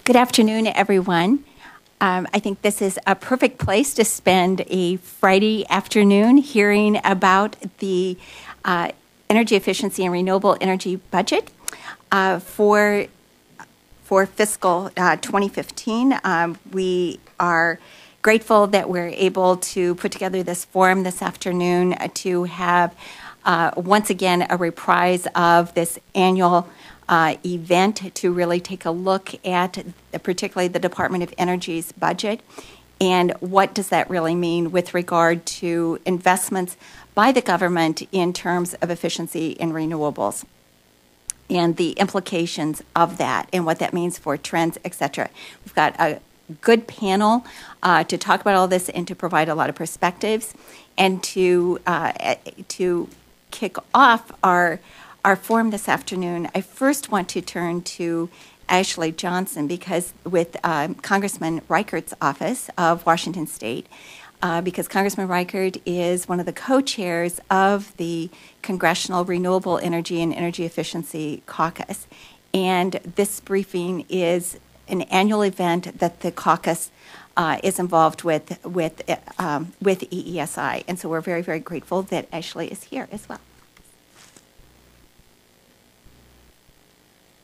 Good afternoon, everyone. I think this is a perfect place to spend a Friday afternoon hearing about the energy efficiency and renewable energy budget for fiscal 2015. We are grateful that we're able to put together this forum this afternoon to have once again a reprise of this annual event to really take a look at particularly the Department of Energy's budget and what does that really mean with regard to investments by the government in terms of efficiency in renewables and the implications of that and what that means for trends, et cetera. We've got a good panel to talk about all this and to provide a lot of perspectives and to kick off our forum this afternoon. I first want to turn to Ashley Johnson because with Congressman Reichert's office of Washington State, because Congressman Reichert is one of the co-chairs of the Congressional Renewable Energy and Energy Efficiency Caucus. And this briefing is an annual event that the caucus is involved with EESI. And so we're very, very grateful that Ashley is here as well.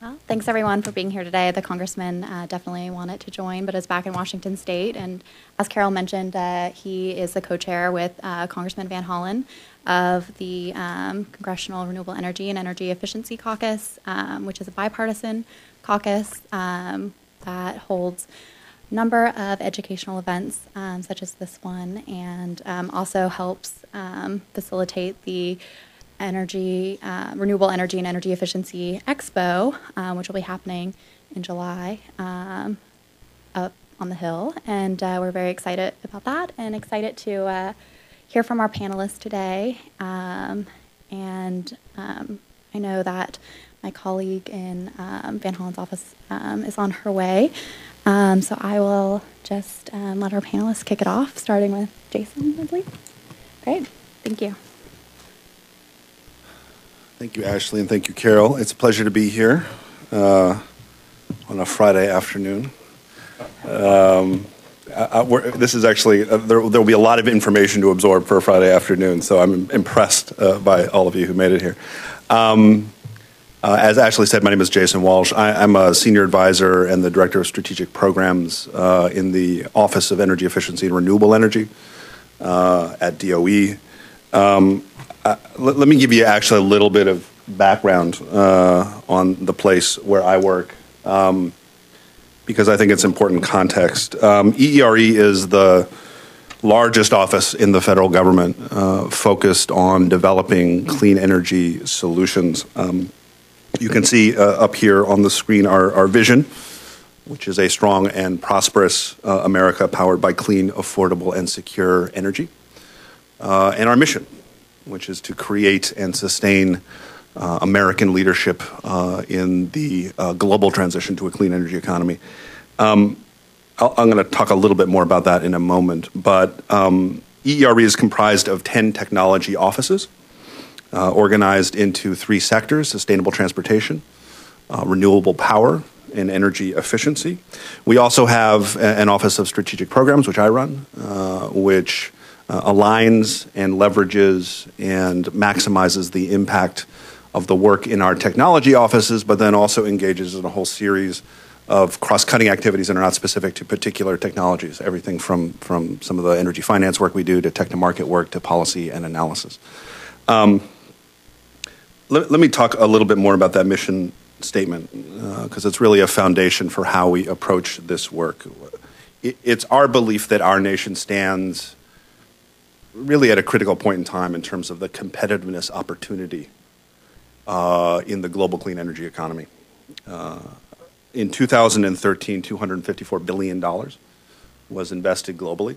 Well, thanks everyone for being here today. The congressman definitely wanted to join, but is back in Washington State. And as Carol mentioned, he is the co-chair with Congressman Van Hollen of the Congressional Renewable Energy and Energy Efficiency Caucus, which is a bipartisan caucus that holds a number of educational events, such as this one, and also helps facilitate the Renewable Energy and Energy Efficiency Expo, which will be happening in July up on the Hill. And we're very excited about that and excited to hear from our panelists today. I know that my colleague in Van Hollen's office is on her way. So I will just let our panelists kick it off, starting with Jason, I believe. Great, thank you. Thank you, Ashley, and thank you, Carol. It's a pleasure to be here on a Friday afternoon. This is actually, there will be a lot of information to absorb for a Friday afternoon, so I'm impressed by all of you who made it here. As Ashley said, my name is Jason Walsh. I'm a senior advisor and the director of strategic programs in the Office of Energy Efficiency and Renewable Energy at DOE. Let me give you actually a little bit of background on the place where I work, because I think it's important context. EERE is the largest office in the federal government focused on developing clean energy solutions. You can see up here on the screen our vision, which is a strong and prosperous America powered by clean, affordable, and secure energy, and our mission, which is to create and sustain American leadership in the global transition to a clean energy economy. I'm going to talk a little bit more about that in a moment, but EERE is comprised of 10 technology offices organized into 3 sectors: sustainable transportation, renewable power, and energy efficiency. We also have an Office of Strategic Programs, which I run, which aligns and leverages and maximizes the impact of the work in our technology offices, but then also engages in a whole series of cross-cutting activities that are not specific to particular technologies, everything from some of the energy finance work we do to tech-to-market work to policy and analysis. Let me talk a little bit more about that mission statement, because it's really a foundation for how we approach this work. It's our belief that our nation stands really at a critical point in time in terms of the competitiveness opportunity in the global clean energy economy. In 2013, $254 billion was invested globally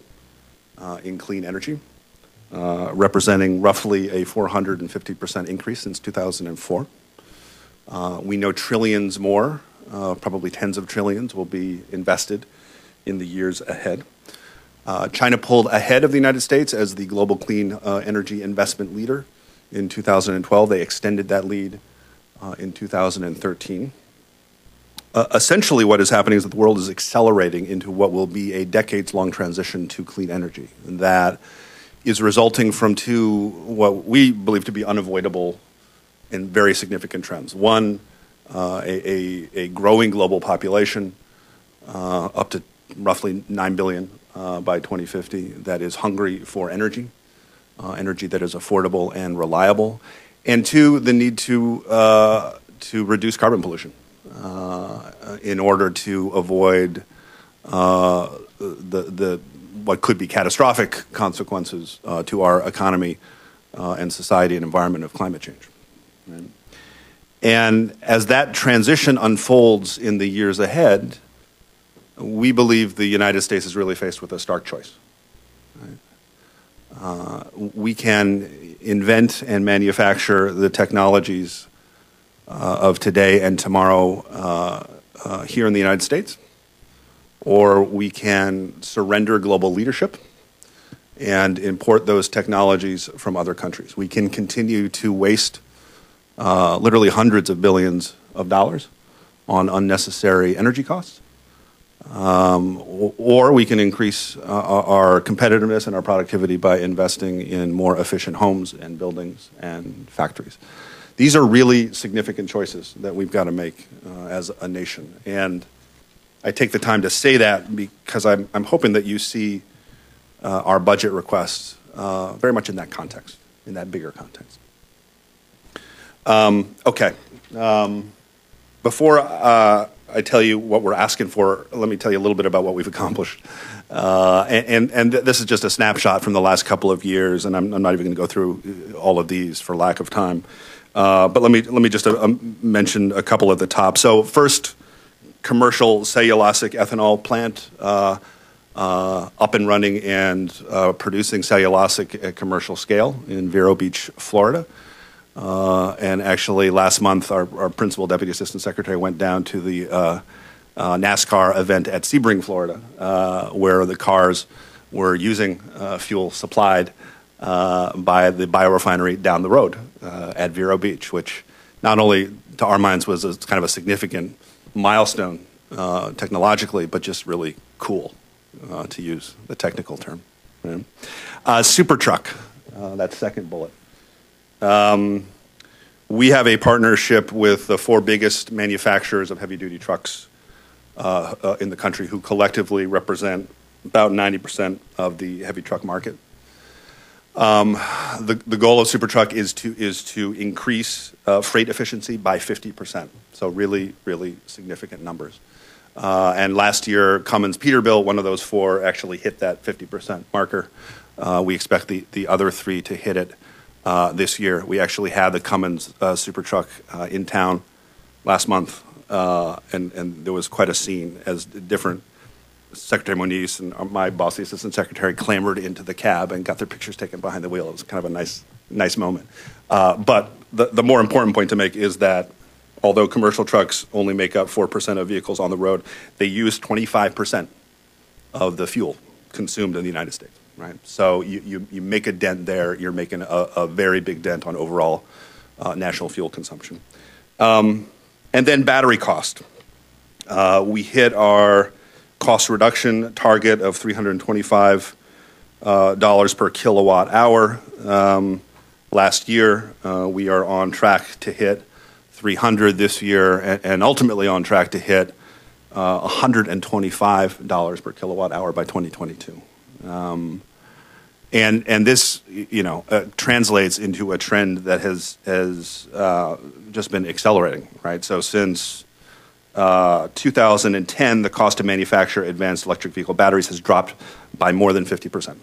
in clean energy, representing roughly a 450% increase since 2004. We know trillions more, probably tens of trillions, will be invested in the years ahead. China pulled ahead of the United States as the global clean energy investment leader in 2012. They extended that lead in 2013. essentially what is happening is that the world is accelerating into what will be a decades-long transition to clean energy. And that is resulting from two, what we believe to be unavoidable and very significant trends. One, a growing global population, up to roughly 9 billion by 2050, that is hungry for energy, energy that is affordable and reliable. And two, the need to reduce carbon pollution in order to avoid what could be catastrophic consequences to our economy and society and environment of climate change. Right? And as that transition unfolds in the years ahead, we believe the United States is really faced with a stark choice. Right? We can invent and manufacture the technologies of today and tomorrow here in the United States, or we can surrender global leadership and import those technologies from other countries. We can continue to waste literally hundreds of billions of dollars on unnecessary energy costs, or we can increase our competitiveness and our productivity by investing in more efficient homes and buildings and factories. These are really significant choices that we've got to make as a nation. And I take the time to say that because I'm hoping that you see our budget requests very much in that context, in that bigger context. Okay. Before I tell you what we're asking for, let me tell you a little bit about what we've accomplished. And this is just a snapshot from the last couple of years, and I'm not even going to go through all of these for lack of time. But let me just mention a couple at the top. So first, commercial cellulosic ethanol plant up and running and producing cellulosic at commercial scale in Vero Beach, Florida. And actually last month, our principal deputy assistant secretary went down to the NASCAR event at Sebring, Florida, where the cars were using fuel supplied by the biorefinery down the road at Vero Beach, which not only to our minds was kind of a significant milestone technologically, but just really cool, to use the technical term. Right? Super truck, that second bullet. We have a partnership with the 4 biggest manufacturers of heavy-duty trucks in the country, who collectively represent about 90% of the heavy truck market. The goal of Super Truck is to increase freight efficiency by 50%. So really, really significant numbers. And last year, Cummins Peterbilt, one of those 4, actually hit that 50% marker. We expect the other 3 to hit it this year. We actually had the Cummins Super Truck in town last month, and there was quite a scene as different Secretary Moniz and my boss, the assistant secretary, clambered into the cab and got their pictures taken behind the wheel. It was kind of a nice moment. But the more important point to make is that although commercial trucks only make up 4% of vehicles on the road, they use 25% of the fuel consumed in the United States. Right? So you make a dent there, you're making a very big dent on overall national fuel consumption. And then battery cost. We hit our cost reduction target of $325 per kilowatt hour. Last year, we are on track to hit $300 this year, and ultimately on track to hit $125 per kilowatt hour by 2022. And this, translates into a trend that has just been accelerating, right? So since 2010, the cost to manufacture advanced electric vehicle batteries has dropped by more than 50%,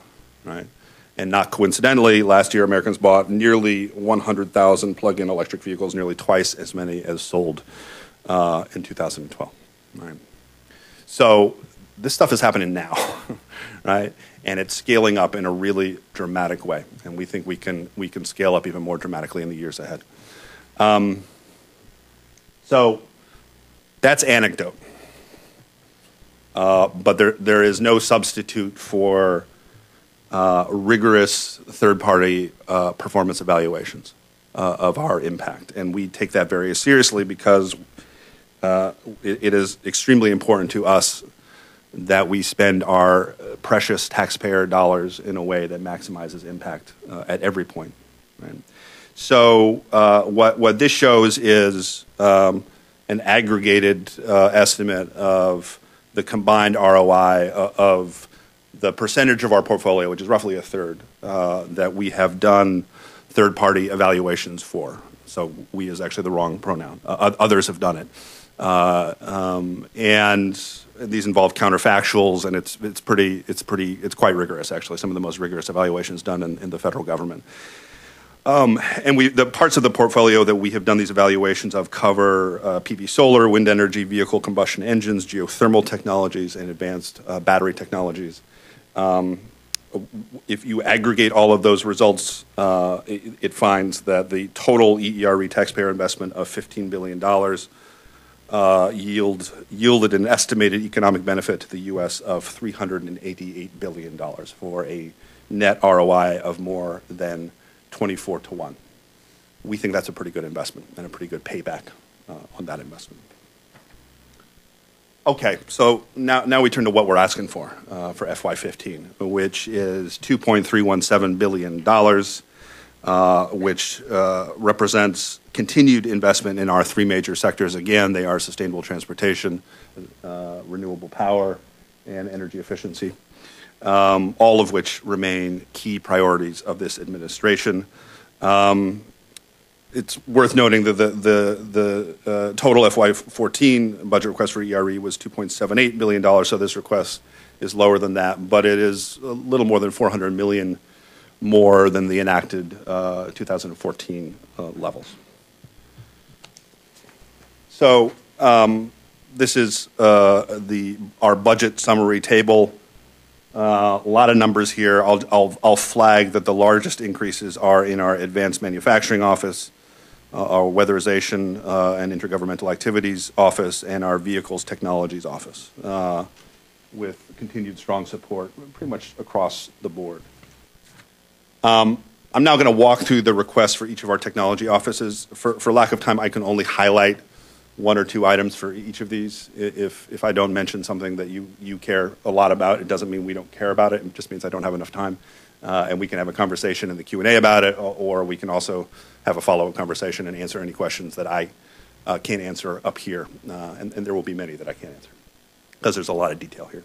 right? And not coincidentally, last year Americans bought nearly 100,000 plug-in electric vehicles, nearly twice as many as sold in 2012, right? So this stuff is happening now, right? And it's scaling up in a really dramatic way, and we think we can scale up even more dramatically in the years ahead. So that's anecdote, but there is no substitute for rigorous third-party performance evaluations of our impact, and we take that very seriously because it is extremely important to us that we spend our precious taxpayer dollars in a way that maximizes impact at every point. Right? So what this shows is an aggregated estimate of the combined ROI of the percentage of our portfolio, which is roughly a third, that we have done third-party evaluations for. So we is actually the wrong pronoun. Others have done it. And these involve counterfactuals, and it's quite rigorous, actually, some of the most rigorous evaluations done in the federal government. And the parts of the portfolio that we have done these evaluations of cover PV solar, wind energy, vehicle combustion engines, geothermal technologies, and advanced battery technologies. If you aggregate all of those results, it finds that the total EERE taxpayer investment of $15 billion yielded an estimated economic benefit to the U.S. of $388 billion for a net ROI of more than 24 to 1. We think that's a pretty good investment and a pretty good payback on that investment. Okay, so now we turn to what we're asking for FY15, which is $2.317 billion, which represents continued investment in our three major sectors. Again, they are sustainable transportation, renewable power, and energy efficiency, all of which remain key priorities of this administration. It's worth noting that the total FY14 budget request for ERE was $2.78 billion, so this request is lower than that, but it is a little more than $400 million more than the enacted 2014 levels. So this is our budget summary table. A lot of numbers here. I'll flag that the largest increases are in our advanced manufacturing office, our weatherization and intergovernmental activities office, and our vehicles technologies office, with continued strong support pretty much across the board. I'm now going to walk through the requests for each of our technology offices. For lack of time, I can only highlight one or two items for each of these. If I don't mention something that you care a lot about, it doesn't mean we don't care about it. It just means I don't have enough time. And we can have a conversation in the Q&A about it, or we can also have a follow-up conversation and answer any questions that I can't answer up here. And there will be many that I can't answer, because there's a lot of detail here.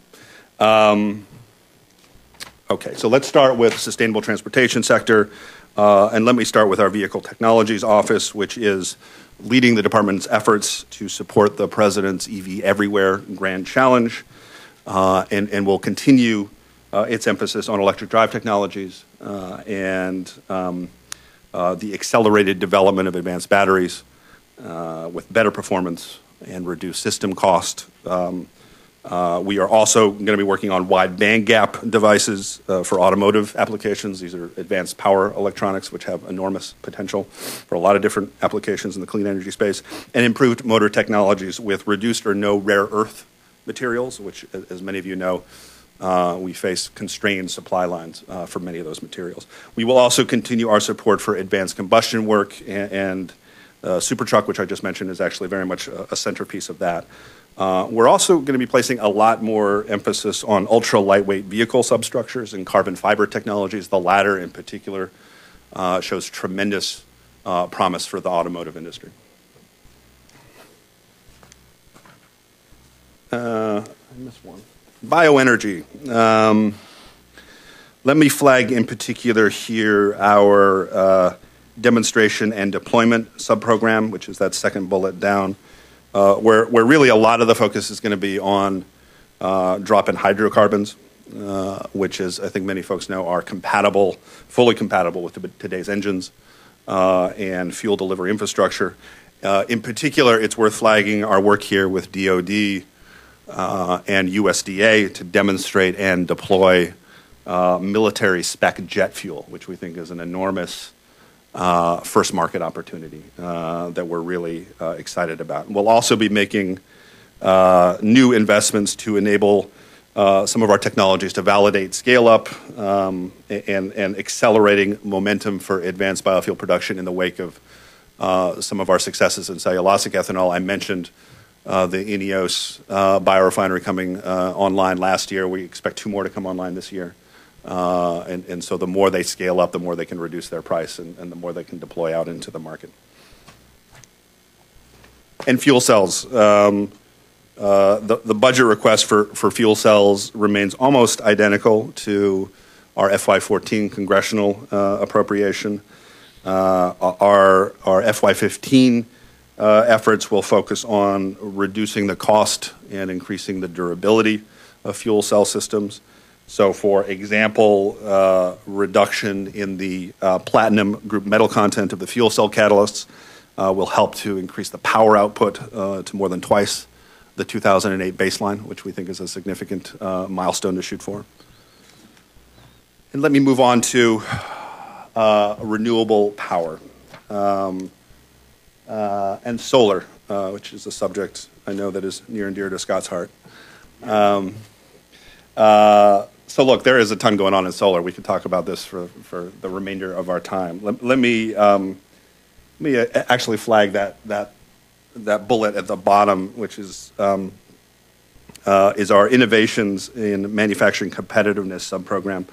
Okay, so let's start with sustainable transportation sector. And let me start with our vehicle technologies office, which is leading the department's efforts to support the president's EV Everywhere Grand Challenge, and will continue its emphasis on electric drive technologies and the accelerated development of advanced batteries with better performance and reduced system cost. We are also going to be working on wide bandgap devices for automotive applications. These are advanced power electronics, which have enormous potential for a lot of different applications in the clean energy space, and improved motor technologies with reduced or no rare earth materials, which, as many of you know, we face constrained supply lines for many of those materials. We will also continue our support for advanced combustion work, and Supertruck, which I just mentioned, is actually very much a centerpiece of that. We're also going to be placing a lot more emphasis on ultra-lightweight vehicle substructures and carbon fiber technologies. The latter, in particular, shows tremendous promise for the automotive industry. I missed one. Bioenergy. Let me flag in particular here our demonstration and deployment subprogram, which is that second bullet down. Where really a lot of the focus is going to be on drop-in hydrocarbons, which, as I think many folks know, are fully compatible with today's engines and fuel delivery infrastructure. In particular, it's worth flagging our work here with DoD and USDA to demonstrate and deploy military spec jet fuel, which we think is an enormous first market opportunity that we're really excited about. We'll also be making new investments to enable some of our technologies to validate scale up and accelerating momentum for advanced biofuel production in the wake of some of our successes in cellulosic ethanol. I mentioned the INEOS biorefinery coming online last year. We expect 2 more to come online this year. And so the more they scale up, the more they can reduce their price and the more they can deploy out into the market. And fuel cells. The budget request for fuel cells remains almost identical to our FY14 congressional appropriation. Our FY15 efforts will focus on reducing the cost and increasing the durability of fuel cell systems. So, for example, reduction in the platinum group metal content of the fuel cell catalysts will help to increase the power output to more than twice the 2008 baseline, which we think is a significant milestone to shoot for. And let me move on to renewable power and solar, which is a subject I know that is near and dear to Scott's heart. So look, there is a ton going on in solar. We could talk about this for the remainder of our time. Let me actually flag that bullet at the bottom, which is our innovations in manufacturing competitiveness subprogram,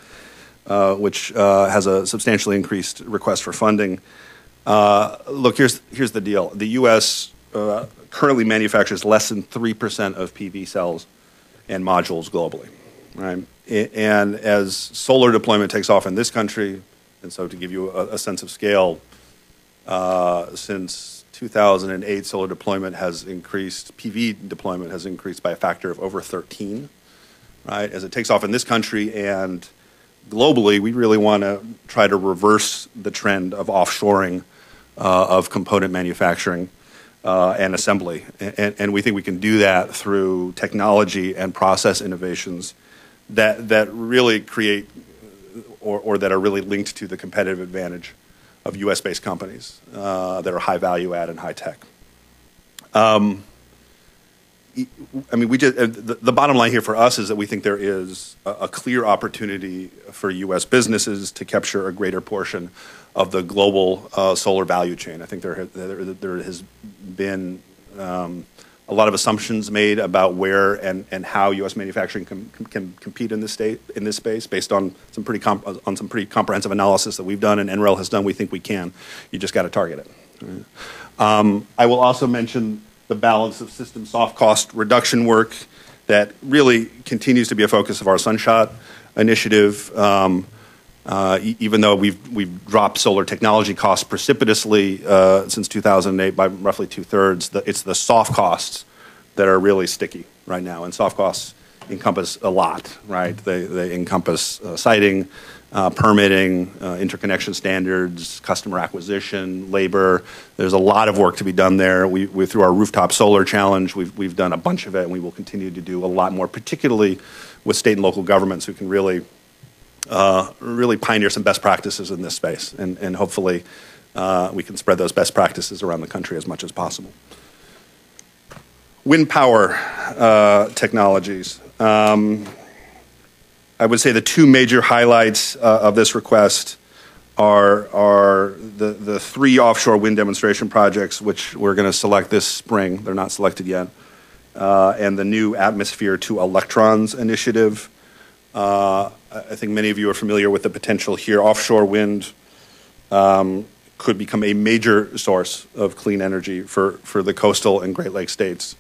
which has a substantially increased request for funding. Look, here's the deal. The U.S. Currently manufactures less than 3% of PV cells and modules globally, right? And as solar deployment takes off in this country, and so to give you a sense of scale, since 2008, solar deployment has increased, PV deployment has increased by a factor of over 13, right? As it takes off in this country and globally, we really want to try to reverse the trend of offshoring of component manufacturing and assembly. And we think we can do that through technology and process innovations that really create or that are really linked to the competitive advantage of U.S.-based companies that are high value add and high tech. I mean, the bottom line here for us is that we think there is a clear opportunity for U.S. businesses to capture a greater portion of the global solar value chain. I think there has been a lot of assumptions made about where and how U.S. manufacturing can compete in this space based on some pretty comprehensive analysis that we've done and NREL has done. We think we can. You just got to target it. Right? I will also mention the balance of system soft cost reduction work that really continues to be a focus of our Sunshot initiative. Even though we've dropped solar technology costs precipitously since 2008 by roughly 2/3, it's the soft costs that are really sticky right now. And soft costs encompass a lot, right? They encompass siting, permitting, interconnection standards, customer acquisition, labor. There's a lot of work to be done there. We through our rooftop solar challenge, we've done a bunch of it, and we will continue to do a lot more, particularly with state and local governments who can really pioneer some best practices in this space, and hopefully we can spread those best practices around the country as much as possible. Wind power technologies. I would say the two major highlights of this request are the 3 offshore wind demonstration projects, which we're going to select this spring. They're not selected yet. And the new Atmosphere to Electrons initiative. I think many of you are familiar with the potential here. Offshore wind could become a major source of clean energy for the coastal and Great Lakes states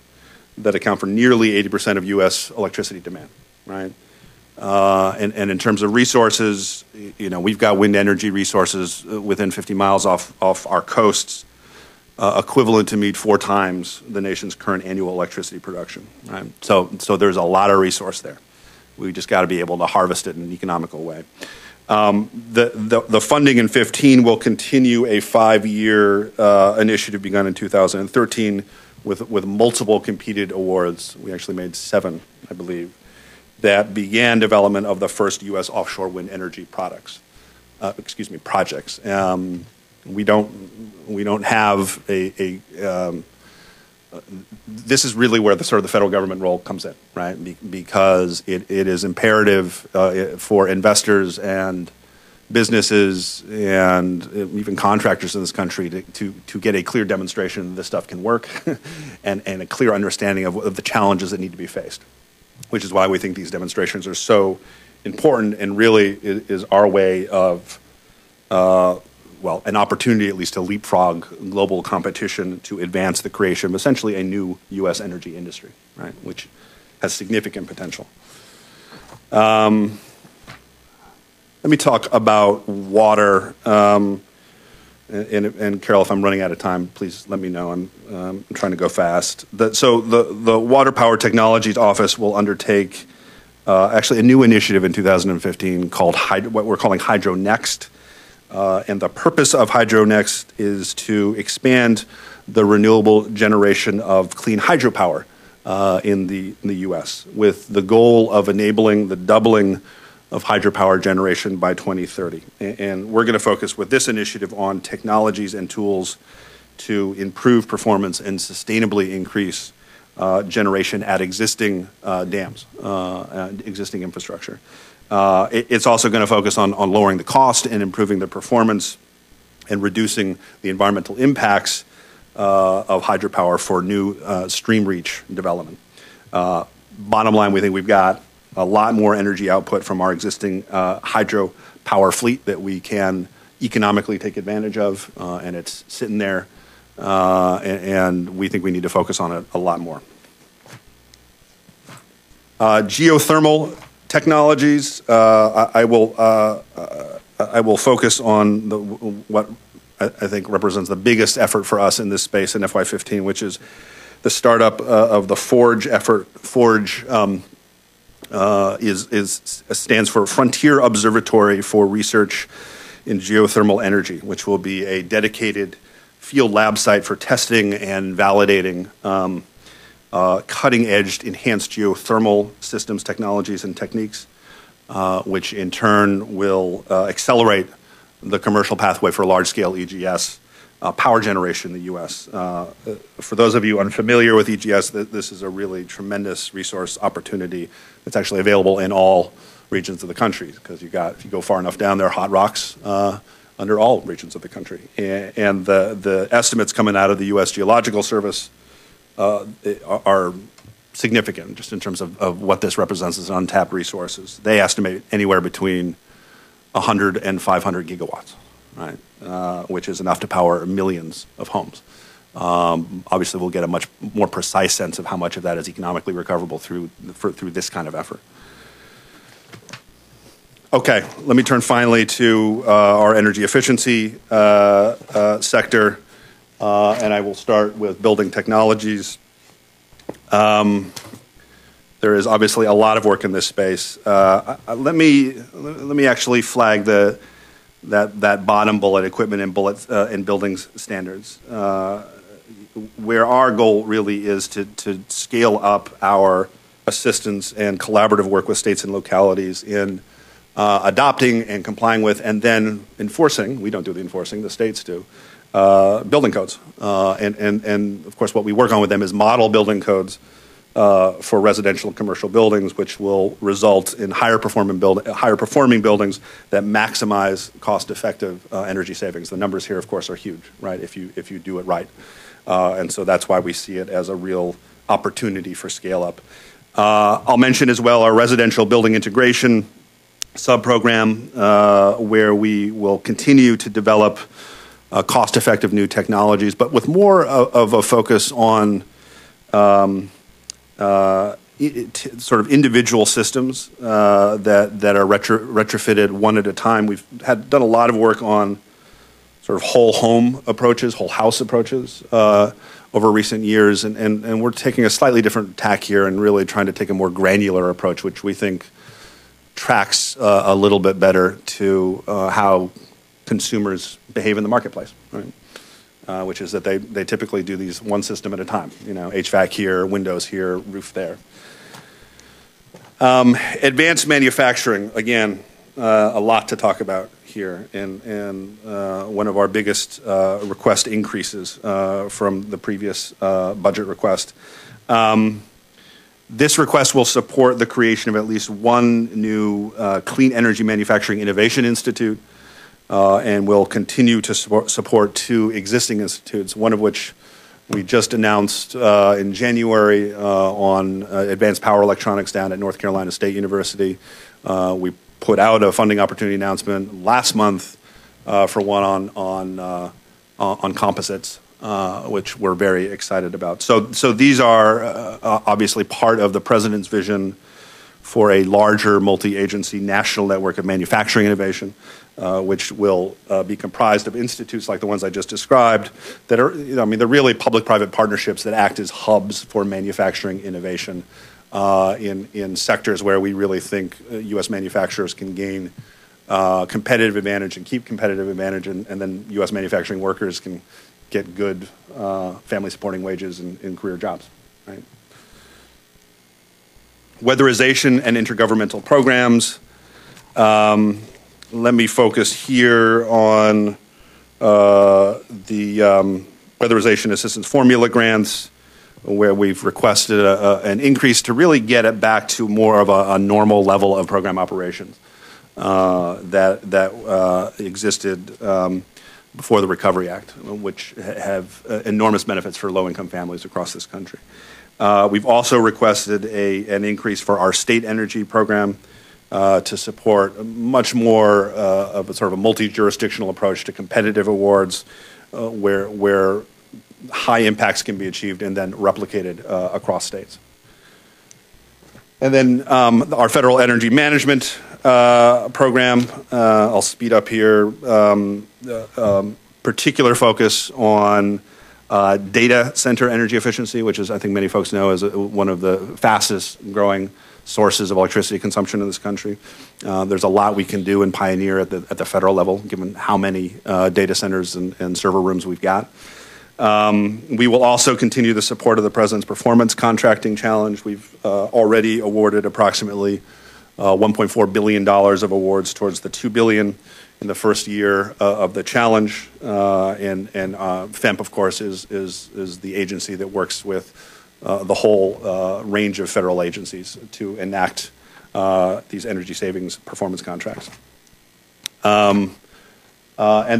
that account for nearly 80% of U.S. electricity demand, right? And in terms of resources, you know, we've got wind energy resources within 50 miles off our coasts, equivalent to meet 4 times the nation's current annual electricity production, right? So there's a lot of resource there. We just got to be able to harvest it in an economical way. The funding in 15 will continue a 5-year initiative begun in 2013 with multiple competed awards. We actually made 7, I believe, that began development of the first U.S. offshore wind energy projects. We don't have this is really where the sort of the federal government role comes in, right? Because it is imperative for investors and businesses and even contractors in this country to get a clear demonstration that this stuff can work and a clear understanding of the challenges that need to be faced, which is why we think these demonstrations are so important and really is our way of, well, an opportunity at least to leapfrog global competition to advance the creation of essentially a new U.S. energy industry, right, which has significant potential. Let me talk about water. And Carol, if I'm running out of time, please let me know. I'm trying to go fast. So the Water Power Technologies Office will undertake actually a new initiative in 2015 called what we're calling Hydro Next. And the purpose of Hydro Next is to expand the renewable generation of clean hydropower in the U.S. with the goal of enabling the doubling of hydropower generation by 2030. And we're going to focus with this initiative on technologies and tools to improve performance and sustainably increase generation at existing dams, and existing infrastructure. It's also going to focus on lowering the cost and improving the performance and reducing the environmental impacts of hydropower for new stream reach development. Bottom line, we think we've got a lot more energy output from our existing hydropower fleet that we can economically take advantage of, and it's sitting there, and we think we need to focus on it a lot more. Geothermal technologies, I will focus on what I think represents the biggest effort for us in this space in FY15, which is the startup of the FORGE effort. FORGE stands for Frontier Observatory for Research in Geothermal Energy, which will be a dedicated field lab site for testing and validating cutting-edge enhanced geothermal systems, technologies, and techniques, which in turn will accelerate the commercial pathway for large-scale EGS power generation in the U.S. For those of you unfamiliar with EGS, this is a really tremendous resource opportunity that's actually available in all regions of the country, because if you go far enough down, there are hot rocks under all regions of the country. And the estimates coming out of the U.S. Geological Service are significant just in terms of what this represents as untapped resources. They estimate anywhere between 100 and 500 gigawatts, right? Which is enough to power millions of homes. Obviously, we'll get a much more precise sense of how much of that is economically recoverable through this kind of effort. Okay, let me turn finally to our energy efficiency sector, and I will start with building technologies. There is obviously a lot of work in this space. Let me actually flag that bottom bullet, equipment and buildings standards, where our goal really is to scale up our assistance and collaborative work with states and localities in adopting and complying with and then enforcing. We don't do the enforcing, the states do. Building codes. And of course what we work on with them is model building codes for residential and commercial buildings, which will result in higher performing buildings that maximize cost-effective energy savings. The numbers here, of course, are huge, right? If you do it right, and so that's why we see it as a real opportunity for scale-up. I'll mention as well our residential building integration sub-program, where we will continue to develop cost-effective new technologies, but with more of a focus on sort of individual systems that are retrofitted one at a time. We've done a lot of work on sort of whole home approaches, whole house approaches over recent years, and we're taking a slightly different tack here and really trying to take a more granular approach, which we think tracks a little bit better to how consumers behave in the marketplace, right? Which is that they typically do these one system at a time. You know, HVAC here, windows here, roof there. Advanced manufacturing, again, a lot to talk about here, and one of our biggest request increases from the previous budget request. This request will support the creation of at least one new Clean Energy Manufacturing Innovation Institute and will continue to support 2 existing institutes, one of which we just announced in January on advanced power electronics down at North Carolina State University. We put out a funding opportunity announcement last month for one on composites, which we're very excited about. So these are obviously part of the President's vision for a larger multi-agency national network of manufacturing innovation, which will be comprised of institutes like the ones I just described that are, they're really public-private partnerships that act as hubs for manufacturing innovation in sectors where we really think U.S. manufacturers can gain competitive advantage and keep competitive advantage, and then U.S. manufacturing workers can get good family-supporting wages and career jobs, right? Weatherization and intergovernmental programs. Let me focus here on the weatherization assistance formula grants, where we've requested an increase to really get it back to more of a normal level of program operations that existed before the Recovery Act, which have enormous benefits for low-income families across this country. We've also requested an increase for our state energy program to support much more of a sort of a multi-jurisdictional approach to competitive awards where high impacts can be achieved and then replicated across states. And then our federal energy management program, I'll speed up here, particular focus on data center energy efficiency, which is, I think many folks know, is one of the fastest growing sources of electricity consumption in this country. There's a lot we can do and pioneer at the federal level, given how many data centers and server rooms we've got. We will also continue the support of the President's Performance Contracting Challenge. We've already awarded approximately $1.4 billion of awards towards the $2 billion in the first year of the challenge. And FEMP, of course, is the agency that works with the whole range of federal agencies to enact these energy savings performance contracts. And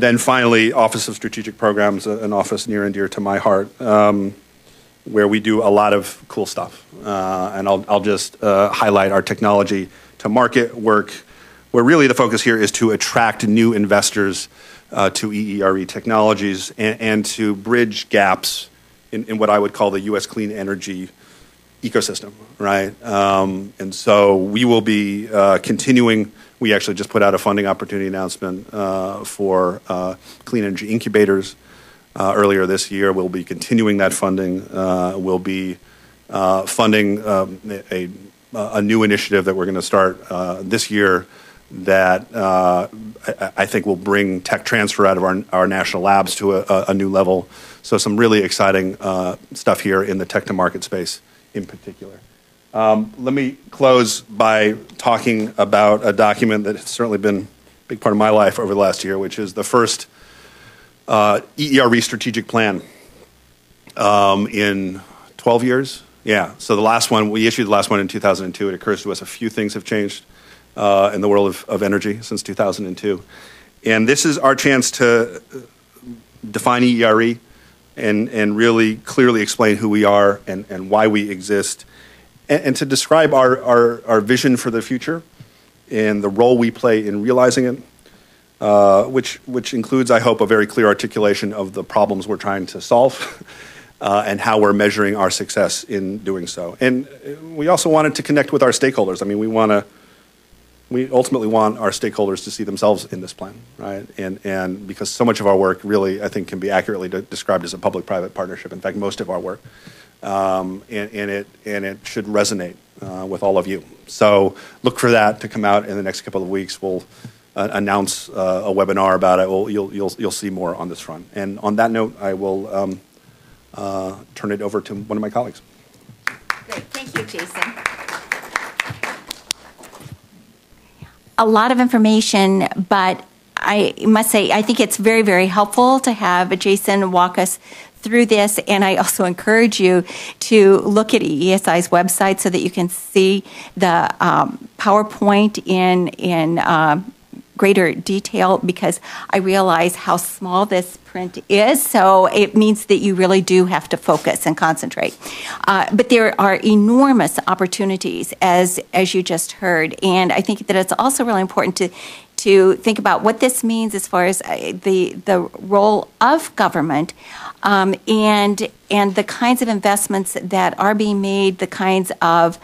then finally, Office of Strategic Programs, an office near and dear to my heart, where we do a lot of cool stuff. And I'll just highlight our technology to market work, where really the focus here is to attract new investors to EERE technologies and to bridge gaps in what I would call the U.S. clean energy ecosystem, right? And so we will be continuing. We actually just put out a funding opportunity announcement for clean energy incubators earlier this year. We'll be continuing that funding. We'll be funding a new initiative that we're going to start this year that I think will bring tech transfer out of our national labs to a new level. So some really exciting stuff here in the tech to market space in particular. Let me close by talking about a document that has certainly been a big part of my life over the last year, which is the first EERE strategic plan in 12 years. Yeah, so the last one, we issued the last one in 2002. It occurs to us a few things have changed in the world of energy since 2002. And this is our chance to define EERE and really clearly explain who we are and why we exist, and to describe our vision for the future and the role we play in realizing it, which includes, I hope, a very clear articulation of the problems we're trying to solve and how we're measuring our success in doing so. And we also wanted to connect with our stakeholders. I mean, we ultimately want our stakeholders to see themselves in this plan, right? And because so much of our work really, I think, can be accurately described as a public-private partnership. In fact, most of our work. And it should resonate with all of you. So look for that to come out in the next couple of weeks. We'll announce a webinar about it. You'll see more on this front. And on that note, I will turn it over to one of my colleagues. Great, thank you, Jason. A lot of information, but I must say, I think it's very, very helpful to have Jason walk us through this, and I also encourage you to look at EESI's website so that you can see the PowerPoint in greater detail because I realize how small this print is, so it means that you really do have to focus and concentrate. But there are enormous opportunities, as you just heard, and I think that it's also really important to think about what this means as far as the role of government and the kinds of investments that are being made, the kinds of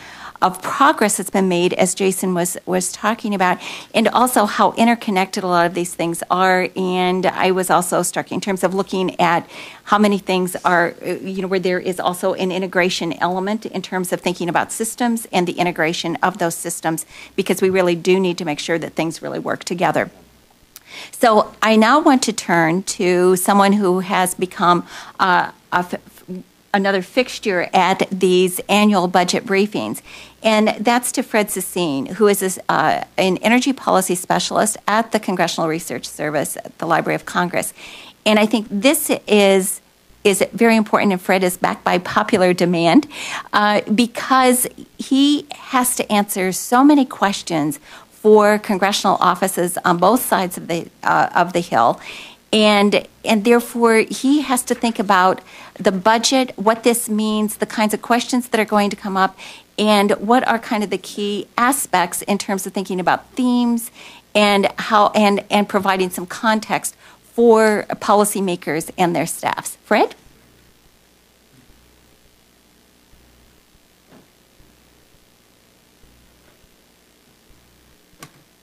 progress that's been made, as Jason was talking about, and also how interconnected a lot of these things are. And I was also struck in terms of looking at how many things are, where there is also an integration element in terms of thinking about systems and the integration of those systems, because we really do need to make sure that things really work together. So I now want to turn to someone who has become another fixture at these annual budget briefings, and that's to Fred Sissine, who is an energy policy specialist at the Congressional Research Service at the Library of Congress. And I think this is very important, and Fred is backed by popular demand because he has to answer so many questions for congressional offices on both sides of the Hill. And therefore, he has to think about the budget, what this means, the kinds of questions that are going to come up, and what are kind of the key aspects in terms of thinking about themes and how and providing some context for policymakers and their staffs. Fred?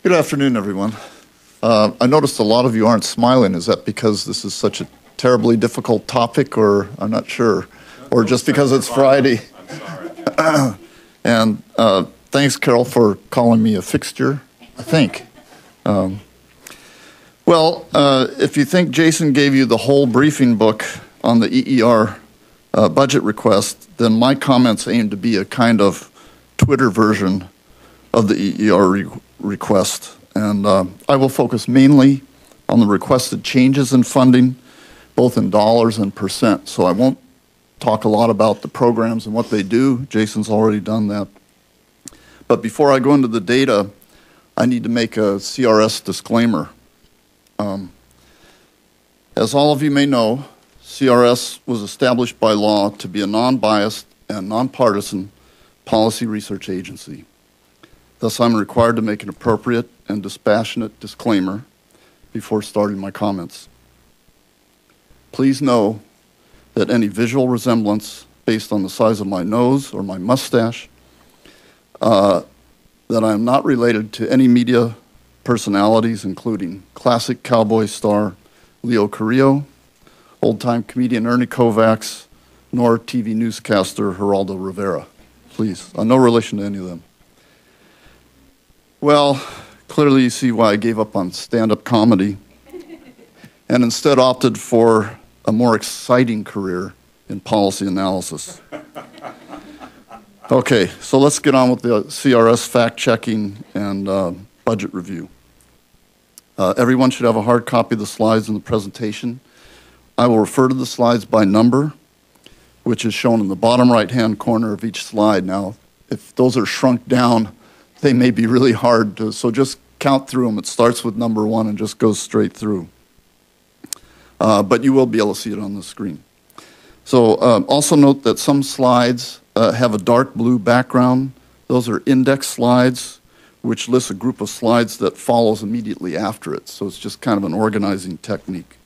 Good afternoon, everyone. I noticed a lot of you aren't smiling. Is that because this is such a terribly difficult topic, or I'm not sure, or just because it's Friday? I'm sorry. And thanks, Carol, for calling me a fixture, I think. If you think Jason gave you the whole briefing book on the EER budget request, then my comments aim to be a kind of Twitter version of the EER request. And I will focus mainly on the requested changes in funding, both in dollars and percent. So I won't talk a lot about the programs and what they do. Jason's already done that. But before I go into the data, I need to make a CRS disclaimer. As all of you may know, CRS was established by law to be a non-biased and nonpartisan policy research agency. Thus, I'm required to make an appropriate and dispassionate disclaimer before starting my comments. Please know that any visual resemblance based on the size of my nose or my mustache, that I am not related to any media personalities, including classic cowboy star Leo Carrillo, old-time comedian Ernie Kovacs, nor TV newscaster Geraldo Rivera. Please, I'm no relation to any of them. Well, clearly you see why I gave up on stand-up comedy and instead opted for a more exciting career in policy analysis. Okay, so let's get on with the CRS fact-checking and budget review. Everyone should have a hard copy of the slides in the presentation. I will refer to the slides by number, which is shown in the bottom right-hand corner of each slide. Now, if those are shrunk down, they may be really hard to, so just count through them. It starts with number 1 and just goes straight through. But you will be able to see it on the screen. So also note that some slides have a dark blue background. Those are index slides, which lists a group of slides that follows immediately after it. So it's just kind of an organizing technique.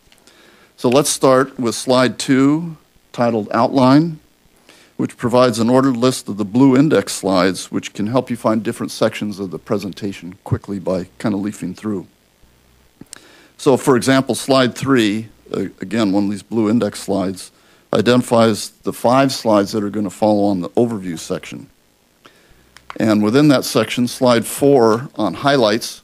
So let's start with slide 2, titled Outline, which provides an ordered list of the blue index slides, which can help you find different sections of the presentation quickly by kind of leafing through. So for example, slide 3, again, one of these blue index slides, identifies the 5 slides that are going to follow on the overview section. And within that section, slide 4 on highlights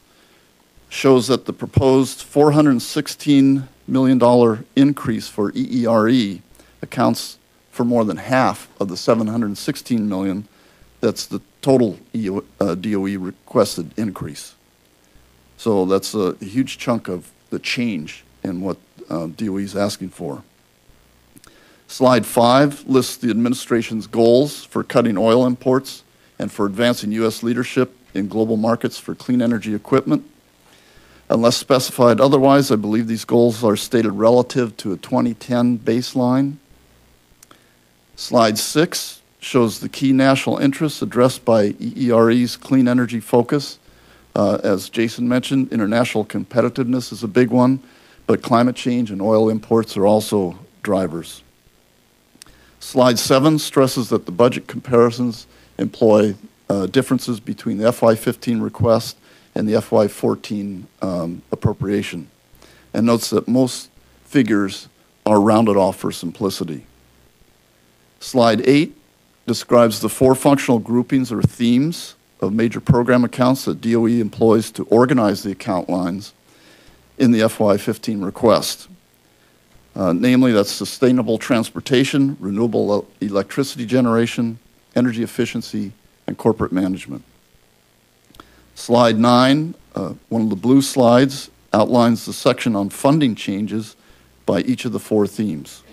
shows that the proposed $416 million increase for EERE accounts for more than half of the $716 million. That's the total DOE requested increase. So that's a huge chunk of the change in what DOE is asking for. Slide 5 lists the administration's goals for cutting oil imports and for advancing U.S. leadership in global markets for clean energy equipment. Unless specified otherwise, I believe these goals are stated relative to a 2010 baseline. Slide 6 shows the key national interests addressed by EERE's clean energy focus. As Jason mentioned, international competitiveness is a big one, but climate change and oil imports are also drivers. Slide 7 stresses that the budget comparisons employ differences between the FY15 request and the FY14 appropriation, and notes that most figures are rounded off for simplicity. Slide 8 describes the 4 functional groupings or themes of major program accounts that DOE employs to organize the account lines in the FY15 request. Namely, that's sustainable transportation, renewable electricity generation, energy efficiency, and corporate management. Slide 9, one of the blue slides, outlines the section on funding changes by each of the 4 themes.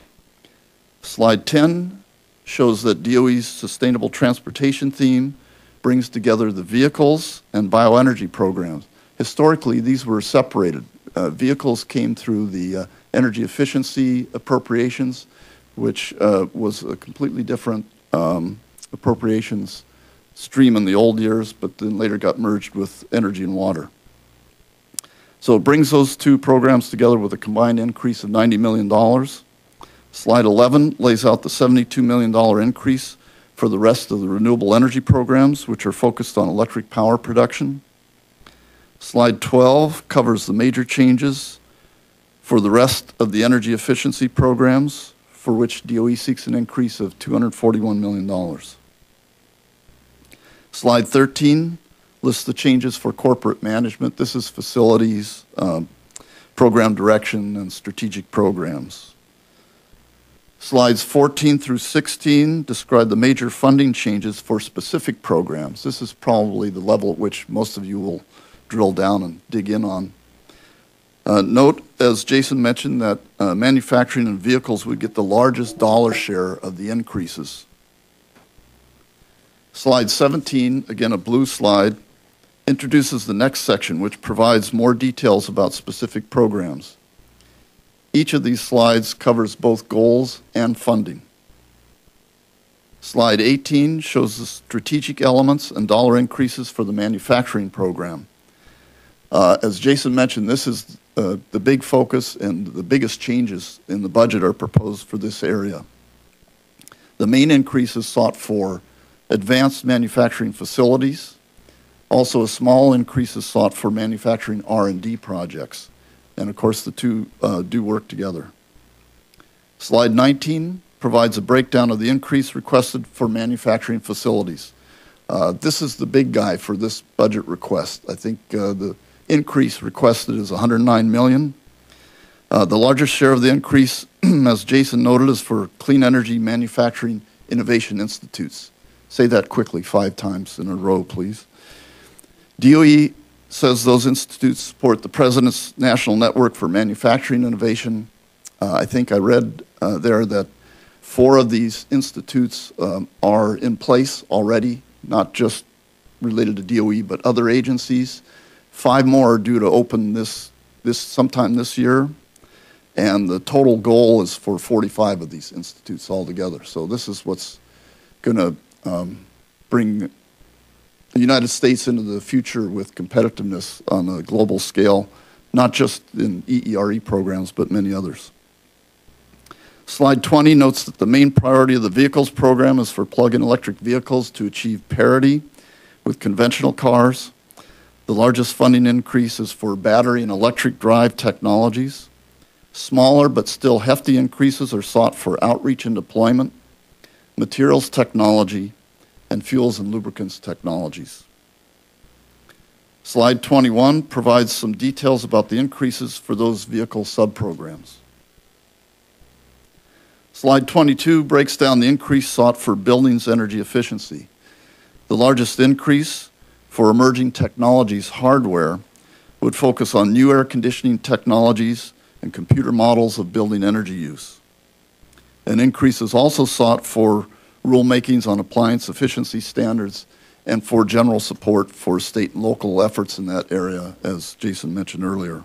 Slide 10 shows that DOE's sustainable transportation theme brings together the vehicles and bioenergy programs. Historically, these were separated. Vehicles came through the energy efficiency appropriations, which was a completely different appropriations stream in the old years, but then later got merged with energy and water. So it brings those 2 programs together with a combined increase of $90 million. Slide 11 lays out the $72 million increase for the rest of the renewable energy programs, which are focused on electric power production. Slide 12 covers the major changes for the rest of the energy efficiency programs, for which DOE seeks an increase of $241 million. Slide 13 lists the changes for corporate management. This is facilities, program direction, and strategic programs. Slides 14 through 16 describe the major funding changes for specific programs. This is probably the level at which most of you will drill down and dig in on. Note, as Jason mentioned, that manufacturing and vehicles would get the largest dollar share of the increases. Slide 17, again a blue slide, introduces the next section, which provides more details about specific programs. Each of these slides covers both goals and funding. Slide 18 shows the strategic elements and dollar increases for the manufacturing program. As Jason mentioned, this is the big focus, and the biggest changes in the budget are proposed for this area. The main increases sought for advanced manufacturing facilities. Also, a small increase is sought for manufacturing R&D projects. And of course, the 2 do work together. Slide 19 provides a breakdown of the increase requested for manufacturing facilities. This is the big guy for this budget request. I think the increase requested is $109 million. The largest share of the increase, as Jason noted, is for Clean Energy Manufacturing Innovation Institutes. Say that quickly 5 times in a row, please. DOE says those institutes support the President's National Network for Manufacturing Innovation. I think I read there that 4 of these institutes are in place already, not just related to DOE, but other agencies. 5 more are due to open this sometime this year, and the total goal is for 45 of these institutes altogether. So this is what's going to bring the United States into the future with competitiveness on a global scale, not just in EERE programs, but many others. Slide 20 notes that the main priority of the vehicles program is for plug-in electric vehicles to achieve parity with conventional cars. The largest funding increase is for battery and electric drive technologies. Smaller but still hefty increases are sought for outreach and deployment, materials technology, and fuels and lubricants technologies. Slide 21 provides some details about the increases for those vehicle subprograms. Slide 22 breaks down the increase sought for buildings energy efficiency. The largest increase for emerging technologies hardware would focus on new air conditioning technologies and computer models of building energy use. An increase is also sought for rulemakings on appliance efficiency standards and for general support for state and local efforts in that area, as Jason mentioned earlier.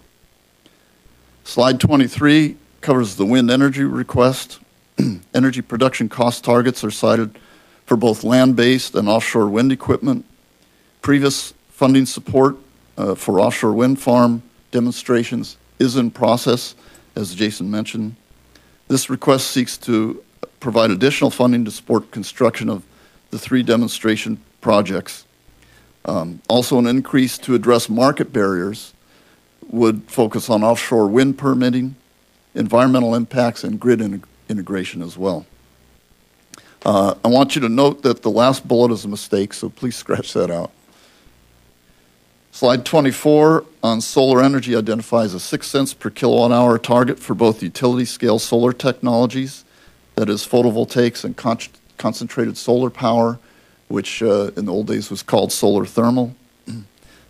Slide 23 covers the wind energy request. Energy production cost targets are cited for both land-based and offshore wind equipment. Previous funding support for offshore wind farm demonstrations is in process, as Jason mentioned. This request seeks to provide additional funding to support construction of the 3 demonstration projects. Also, an increase to address market barriers would focus on offshore wind permitting, environmental impacts, and grid integration as well. I want you to note that the last bullet is a mistake, so please scratch that out. Slide 24 on solar energy identifies a 6 cents per kilowatt hour target for both utility scale solar technologies, that is photovoltaics and concentrated solar power, which in the old days was called solar thermal.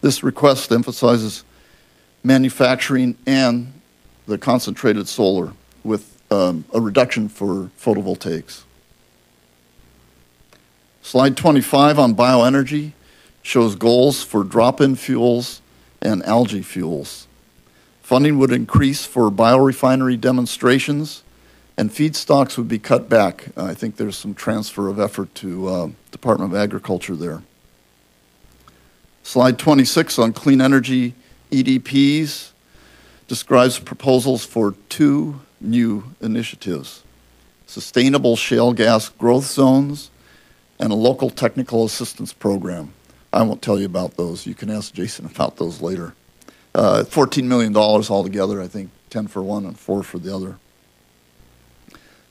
This request emphasizes manufacturing and the concentrated solar with a reduction for photovoltaics. Slide 25 on bioenergy shows goals for drop-in fuels and algae fuels. Funding would increase for biorefinery demonstrations, and feedstocks would be cut back. I think there's some transfer of effort to Department of Agriculture there. Slide 26 on clean energy EDPs describes proposals for 2 new initiatives: sustainable shale gas growth zones and a local technical assistance program. I won't tell you about those. You can ask Jason about those later. $14 million altogether, I think 10 for one and 4 for the other.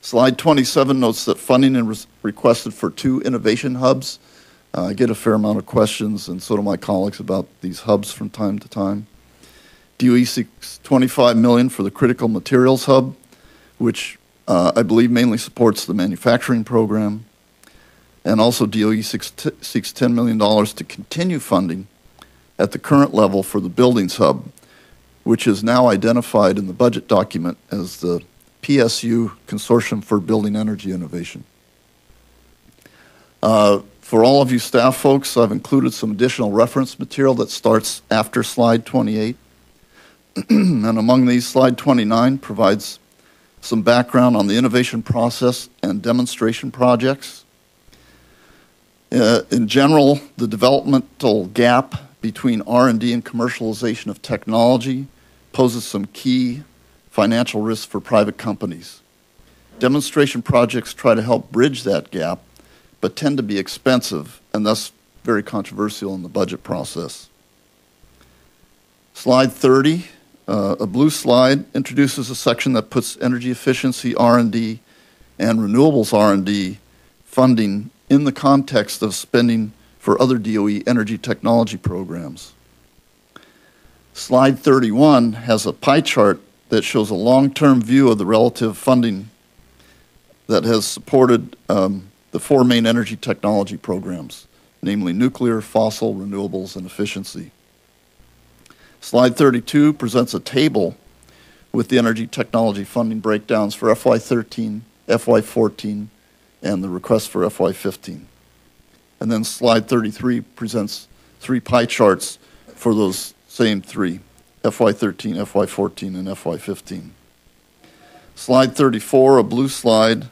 Slide 27 notes that funding is requested for 2 innovation hubs. I get a fair amount of questions, and so do my colleagues, about these hubs from time to time. DOE seeks $25 million for the critical materials hub, which I believe mainly supports the manufacturing program. And also DOE seeks $10 million to continue funding at the current level for the buildings hub, which is now identified in the budget document as the PSU Consortium for Building Energy Innovation. For all of you staff folks, I've included some additional reference material that starts after slide 28. And among these, slide 29 provides some background on the innovation process and demonstration projects. In general, the developmental gap between R&D and commercialization of technology poses some key financial risks for private companies. Demonstration projects try to help bridge that gap, but tend to be expensive and thus very controversial in the budget process. Slide 30, a blue slide, introduces a section that puts energy efficiency R&D and renewables R&D funding in the context of spending for other DOE energy technology programs. Slide 31 has a pie chart that shows a long-term view of the relative funding that has supported the 4 main energy technology programs, namely nuclear, fossil, renewables, and efficiency. Slide 32 presents a table with the energy technology funding breakdowns for FY13, FY14, and the request for FY15. And then slide 33 presents 3 pie charts for those same 3, FY13, FY14, and FY15. Slide 34, a blue slide,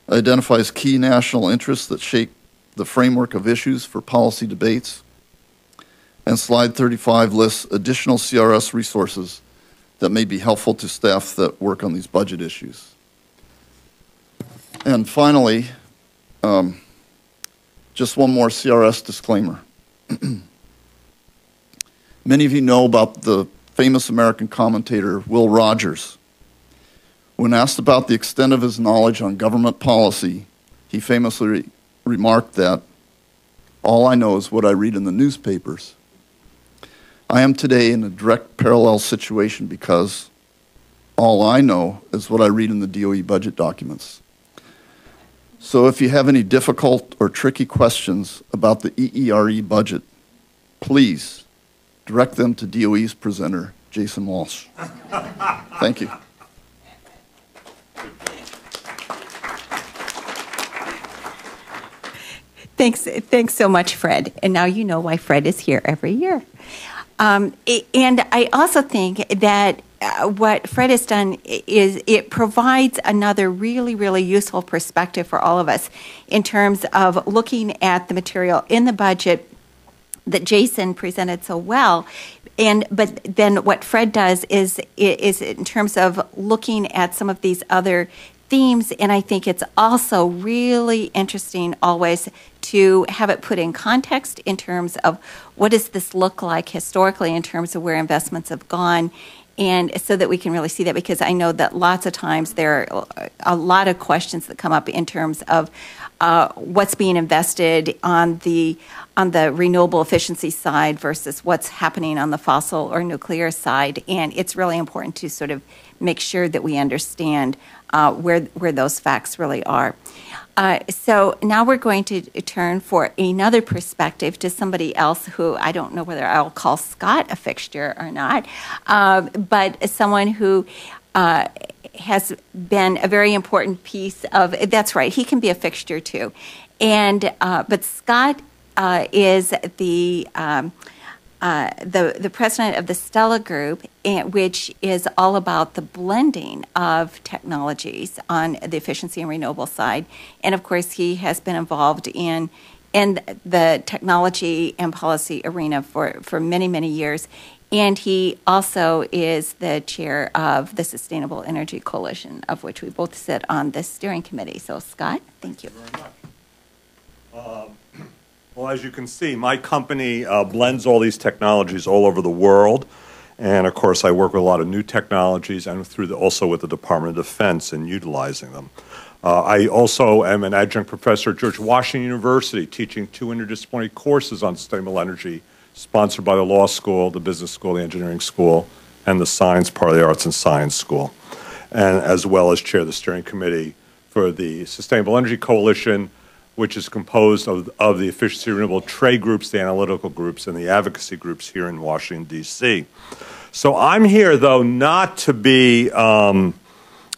identifies key national interests that shape the framework of issues for policy debates. And slide 35 lists additional CRS resources that may be helpful to staff that work on these budget issues. And finally, just one more CRS disclaimer. Many of you know about the famous American commentator, Will Rogers. When asked about the extent of his knowledge on government policy, he famously remarked that, "All I know is what I read in the newspapers." I am today in a direct parallel situation because all I know is what I read in the DOE budget documents. So if you have any difficult or tricky questions about the EERE budget, please direct them to DOE's presenter, Jason Walsh. Thank you. Thanks so much, Fred. And now you know why Fred is here every year. And I also think that what Fred has done is it provides another really, really useful perspective for all of us in terms of looking at the material in the budget that Jason presented so well. But then what Fred does is in terms of looking at some of these other themes, and I think it's also really interesting always to have it put in context in terms of what does this look like historically in terms of where investments have gone, and so that we can really see that, because I know that lots of times there are a lot of questions that come up in terms of what's being invested on the renewable efficiency side versus what's happening on the fossil or nuclear side, and it's really important to sort of make sure that we understand where those facts really are. So now we're going to turn for another perspective to somebody else who I don't know whether I'll call Scott a fixture or not, but someone who has been a very important piece of, that's right, he can be a fixture too. And, but Scott is the president of the Stella group, which is all about the blending of technologies on the efficiency and renewable side. And of course, he has been involved in the technology and policy arena for many, many years. And he also is the chair of the Sustainable Energy Coalition, of which we both sit on the steering committee. So, Scott, thank you. Thank you very much. Well, as you can see, my company blends all these technologies all over the world. And, of course, I work with a lot of new technologies and also with the Department of Defense in utilizing them. I also am an adjunct professor at George Washington University, teaching 2 interdisciplinary courses on sustainable energy, sponsored by the law school, the business school, the engineering school, and the science part of the arts and science school, and as well as chair the steering committee for the Sustainable Energy Coalition, which is composed of the efficiency renewable trade groups, the analytical groups, and the advocacy groups here in Washington, D.C. So I'm here, though, not to be a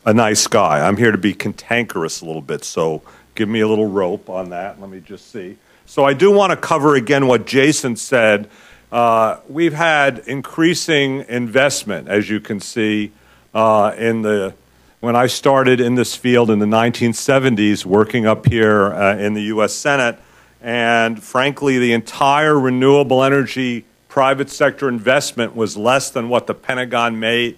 nice guy. I'm here to be cantankerous a little bit, so give me a little rope on that. Let me just see. So I do want to cover again what Jason said. We've had increasing investment, as you can see, when I started in this field in the 1970s, working up here in the U.S. Senate, and frankly, the entire renewable energy private sector investment was less than what the Pentagon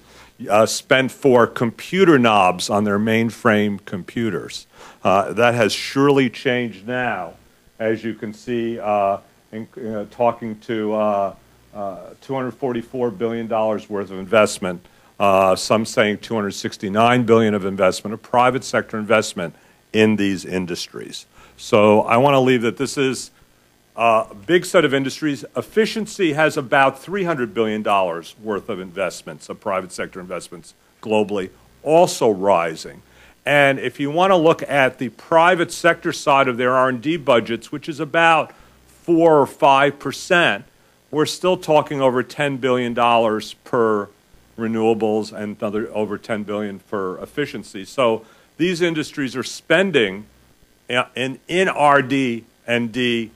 spent for computer knobs on their mainframe computers. That has surely changed now, as you can see, talking to $244 billion worth of investment. Some saying $269 billion of investment, of private sector investment in these industries. So I want to leave that this is a big set of industries. Efficiency has about $300 billion worth of investments, of private sector investments globally, also rising. And if you want to look at the private sector side of their R&D budgets, which is about 4 or 5%, we're still talking over $10 billion per renewables and over $10 billion for efficiency. So these industries are spending in RD and D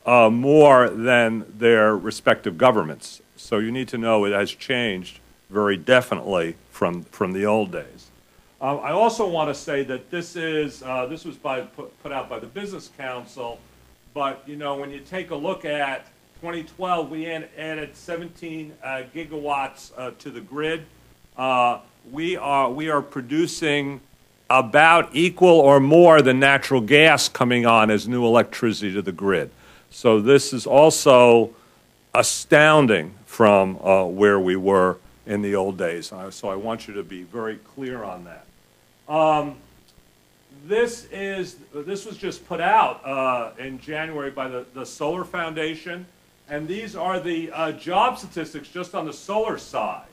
more than their respective governments. So you need to know it has changed very definitely from the old days. I also want to say that this was put out by the Business Council, but you know, when you take a look at 2012, we added 17 gigawatts to the grid. We are producing about equal or more than natural gas coming on as new electricity to the grid. So this is also astounding from where we were in the old days. So I want you to be very clear on that. This was just put out in January by the Solar Foundation. And these are the job statistics just on the solar side.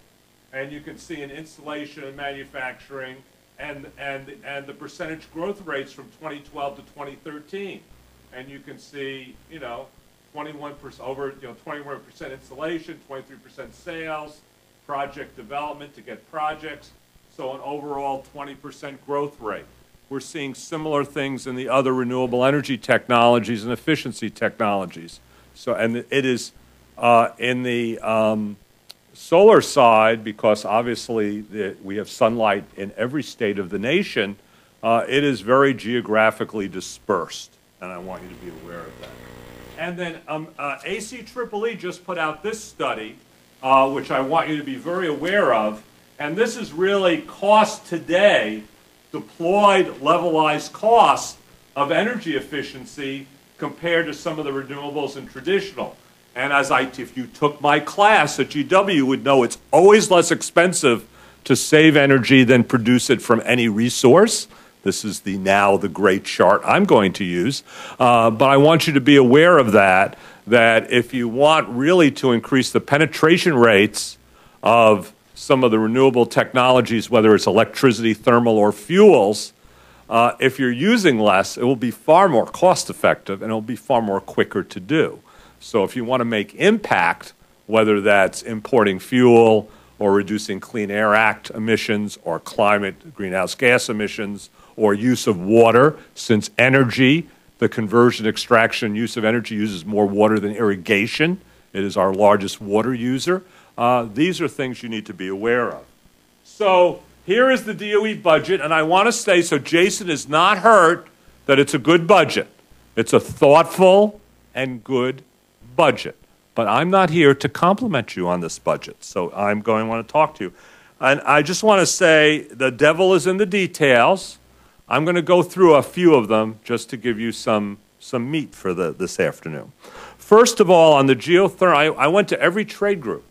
And you can see in installation and manufacturing and the percentage growth rates from 2012 to 2013. And you can see, 21% over, 21% installation, 23% sales, project development to get projects. So an overall 20% growth rate. we're seeing similar things in the other renewable energy technologies and efficiency technologies. So, and it is in the solar side, because obviously we have sunlight in every state of the nation, it is very geographically dispersed, and I want you to be aware of that. And then ACEEE just put out this study, which I want you to be very aware of, and this is really cost today, deployed levelized cost of energy efficiency compared to some of the renewables and traditional. And if you took my class at GW, you would know it's always less expensive to save energy than produce it from any resource. This is the great chart I'm going to use. But I want you to be aware of that if you want really to increase the penetration rates of some of the renewable technologies, whether it's electricity, thermal, or fuels, if you're using less, it will be far more cost effective and it will be far more quicker to do. So if you want to make impact, whether that's importing fuel or reducing Clean Air Act emissions or climate greenhouse gas emissions or use of water, since energy, the conversion, extraction, use of energy uses more water than irrigation. It is our largest water user. These are things you need to be aware of. So here is the DOE budget, and I want to say, so Jason is not hurt, that it's a good budget. It's a thoughtful and good budget. But I'm not here to compliment you on this budget, so I'm going to want to talk to you. And I just want to say the devil is in the details. I'm going to go through a few of them just to give you some meat for this afternoon. First of all, on the geothermal, I went to every trade group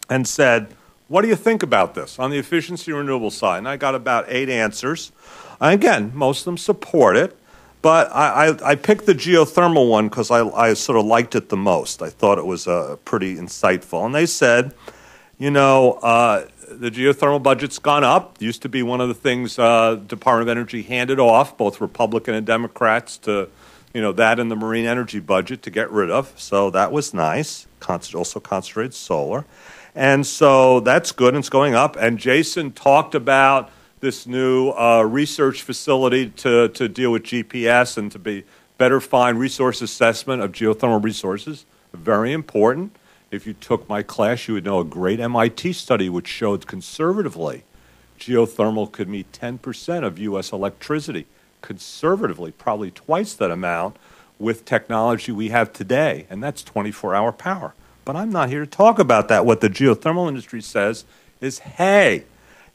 and said, what do you think about this on the efficiency renewable side? And I got about 8 answers. Again, most of them support it. But I picked the geothermal one because I sort of liked it the most. I thought it was pretty insightful. And they said, you know, the geothermal budget's gone up. Used to be one of the things Department of Energy handed off, both Republican and Democrats, to, you know, that and the marine energy budget to get rid of. So that was nice. Also concentrated solar. And so that's good, and it's going up. And Jason talked about this new research facility to deal with GPS and to be better find resource assessment of geothermal resources. Very important. If you took my class, you would know a great MIT study which showed conservatively geothermal could meet 10% of U.S. electricity. Conservatively, probably twice that amount with technology we have today, and that's 24-hour power. But I'm not here to talk about that. What the geothermal industry says is, hey,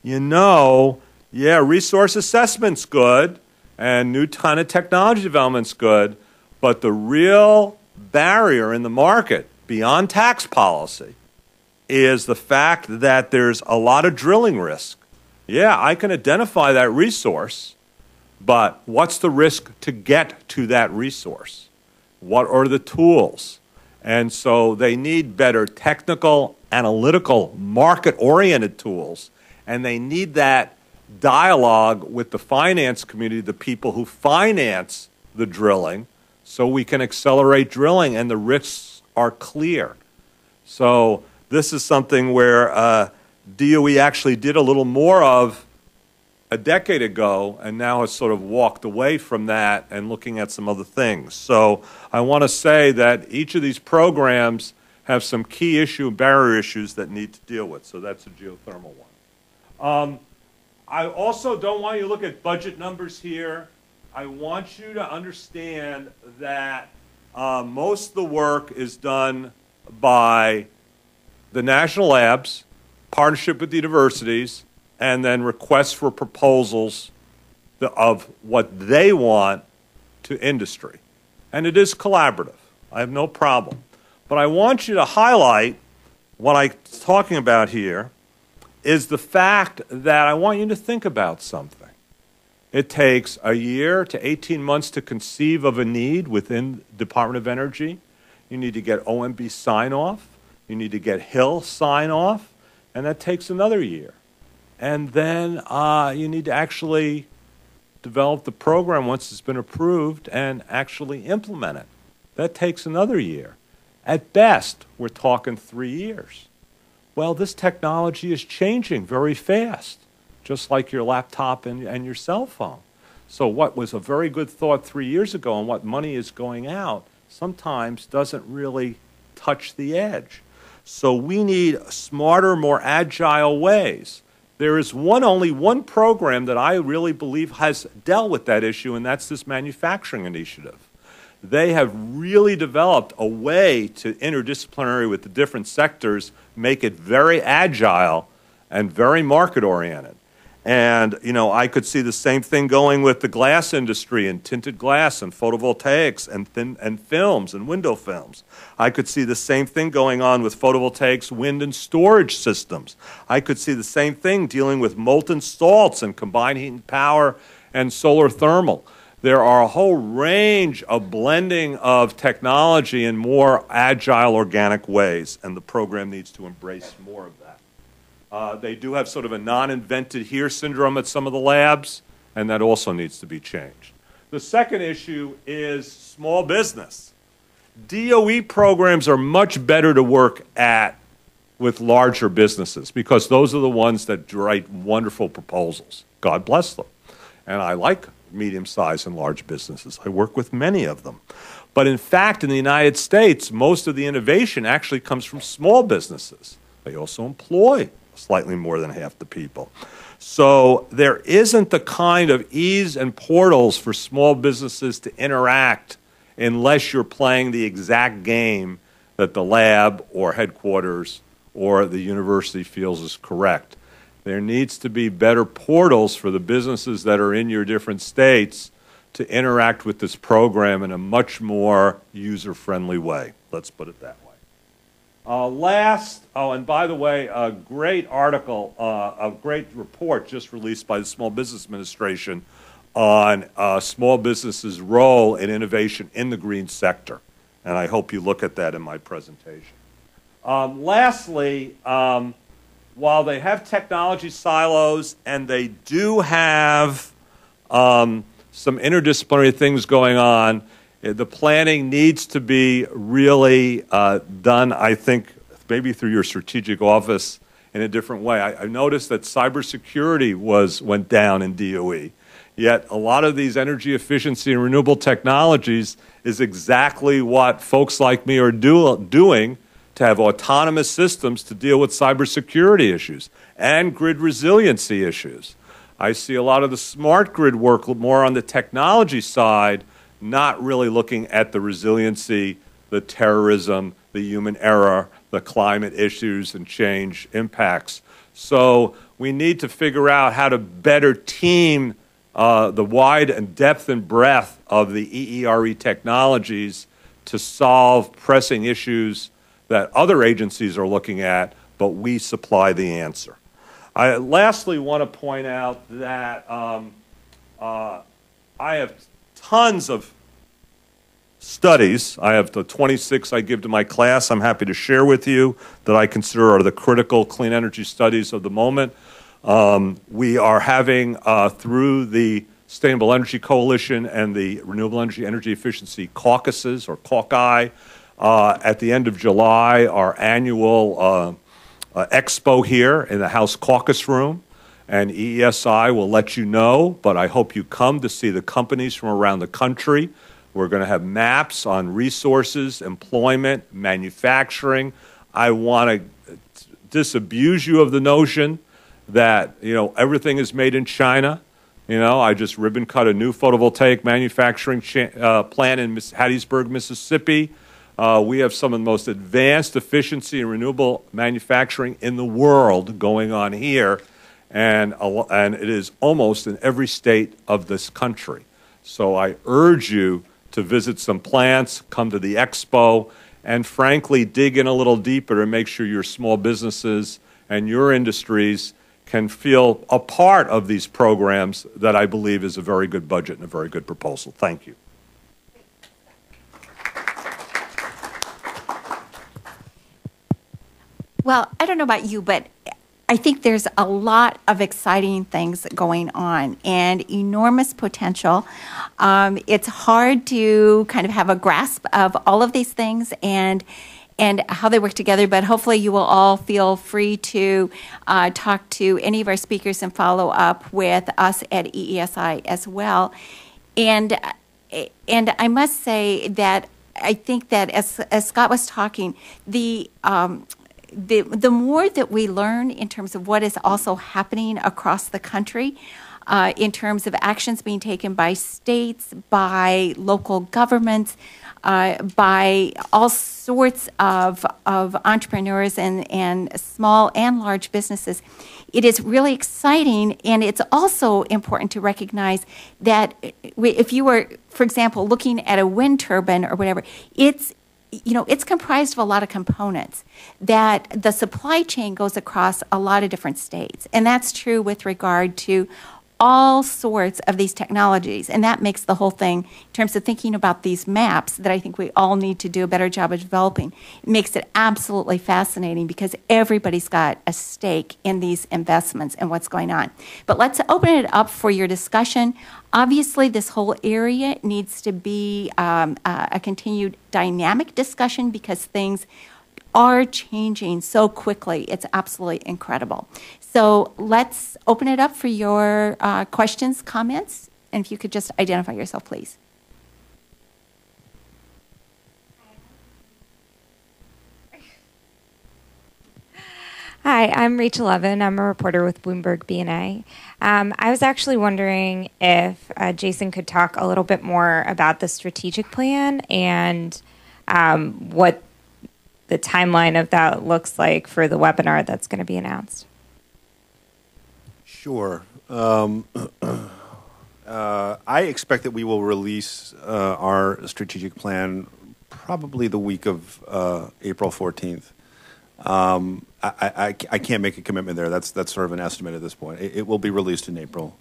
you know, yeah, resource assessment's good and new kind of technology development's good, but the real barrier in the market beyond tax policy is the fact that there's a lot of drilling risk. Yeah, I can identify that resource, but what's the risk to get to that resource? What are the tools? And so they need better technical, analytical, market-oriented tools, and they need that dialogue with the finance community, the people who finance the drilling, so we can accelerate drilling and the risks are clear. So this is something where DOE actually did a little more of a decade ago and now has sort of walked away from that and looking at some other things. So I want to say that each of these programs have some key barrier issues that need to deal with. So that's a geothermal one. I also don't want you to look at budget numbers here. I want you to understand that most of the work is done by the national labs, partnership with the universities, and then requests for proposals of what they want to industry. And it is collaborative. I have no problem. But I want you to highlight what I'm talking about here is the fact that I want you to think about something. It takes a year to 18 months to conceive of a need within the Department of Energy. You need to get OMB sign-off. You need to get Hill sign-off, and that takes another year. And then you need to actually develop the program once it's been approved and actually implement it. That takes another year. At best, we're talking 3 years. Well, this technology is changing very fast, just like your laptop and your cell phone. So what was a very good thought 3 years ago and what money is going out sometimes doesn't really touch the edge. So we need smarter, more agile ways. There is only one program that I really believe has dealt with that issue, and that's this manufacturing initiative. They have really developed a way to interdisciplinary with the different sectors, make it very agile and very market-oriented. And, you know, I could see the same thing going with the glass industry and tinted glass and photovoltaics and films and window films. I could see the same thing going on with photovoltaics, wind and storage systems. I could see the same thing dealing with molten salts and combined heat and power and solar thermal. There are a whole range of blending of technology in more agile, organic ways, and the program needs to embrace more of that. They do have sort of a non-invented here syndrome at some of the labs, and that also needs to be changed. The second issue is small business. DOE programs are much better to work at with larger businesses because those are the ones that write wonderful proposals. God bless them. And I like medium-sized and large businesses. I work with many of them. But in fact, in the United States, most of the innovation actually comes from small businesses. They also employ slightly more than half the people. So there isn't the kind of ease and portals for small businesses to interact unless you're playing the exact game that the lab or headquarters or the university feels is correct. There needs to be better portals for the businesses that are in your different states to interact with this program in a much more user-friendly way. Let's put it that way. And by the way, a great article, a great report just released by the Small Business Administration on small businesses' role in innovation in the green sector. And I hope you look at that in my presentation. Lastly, while they have technology silos and they do have some interdisciplinary things going on, the planning needs to be really done, I think, maybe through your strategic office in a different way. I noticed that cybersecurity went down in DOE, yet a lot of these energy efficiency and renewable technologies is exactly what folks like me are doing to have autonomous systems to deal with cybersecurity issues and grid resiliency issues. I see a lot of the smart grid work more on the technology side, not really looking at the resiliency, the terrorism, the human error, the climate issues and change impacts. So we need to figure out how to better team the wide and depth and breadth of the EERE technologies to solve pressing issues that other agencies are looking at, but we supply the answer. I lastly want to point out that I have tons of studies. I have the 26 I give to my class I'm happy to share with you that I consider are the critical clean energy studies of the moment. We are having, through the Sustainable Energy Coalition and the Renewable Energy Efficiency Caucuses, or Caucus, at the end of July, our annual expo here in the House Caucus Room. And EESI will let you know, but I hope you come to see the companies from around the country. We're going to have maps on resources, employment, manufacturing. I want to disabuse you of the notion that, you know, everything is made in China. You know, I just ribbon cut a new photovoltaic manufacturing plant in Hattiesburg, Mississippi. We have some of the most advanced efficiency and renewable manufacturing in the world going on here, and it is almost in every state of this country. So I urge you to visit some plants, come to the expo, and frankly dig in a little deeper to make sure your small businesses and your industries can feel a part of these programs that I believe is a very good budget and a very good proposal. Thank you. Well, I don't know about you, but I think there's a lot of exciting things going on and enormous potential. It's hard to kind of have a grasp of all of these things, and and how they work together. But hopefully you will all feel free to talk to any of our speakers and follow up with us at EESI as well. And I must say that I think that as Scott was talking, the more that we learn in terms of what is also happening across the country, in terms of actions being taken by states, by local governments, by all sorts of entrepreneurs and small and large businesses, it is really exciting. And it's also important to recognize that if you were, for example, looking at a wind turbine or whatever, it's comprised of a lot of components, that the supply chain goes across a lot of different states. And that's true with regard to all sorts of these technologies. And that makes the whole thing, in terms of thinking about these maps that I think we all need to do a better job of developing, it makes it absolutely fascinating because everybody's got a stake in these investments and what's going on. But let's open it up for your discussion. Obviously, this whole area needs to be a continued dynamic discussion because things are changing so quickly. It's absolutely incredible. So let's open it up for your questions, comments, and if you could just identify yourself, please. Hi, I'm Rachel Levin. I'm a reporter with Bloomberg BNA. I was actually wondering if Jason could talk a little bit more about the strategic plan and what the timeline of that looks like for the webinar that's going to be announced. Sure. I expect that we will release our strategic plan probably the week of April 14th. I can't make a commitment there. That's sort of an estimate at this point. It will be released in April.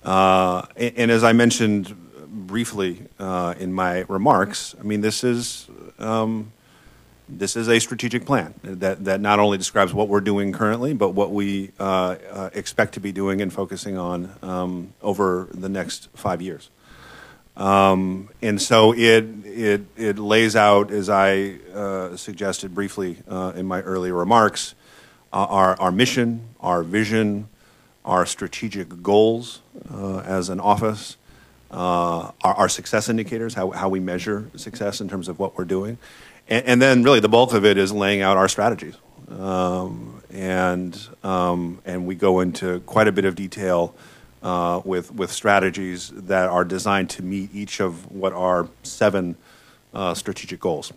And as I mentioned briefly in my remarks, I mean, this is a strategic plan that not only describes what we're doing currently, but what we expect to be doing and focusing on over the next 5 years. And so it lays out, as I suggested briefly in my earlier remarks, our mission, our vision, our strategic goals as an office, our success indicators, how we measure success in terms of what we're doing. And then really the bulk of it is laying out our strategies. And we go into quite a bit of detail with strategies that are designed to meet each of what are 7 strategic goals.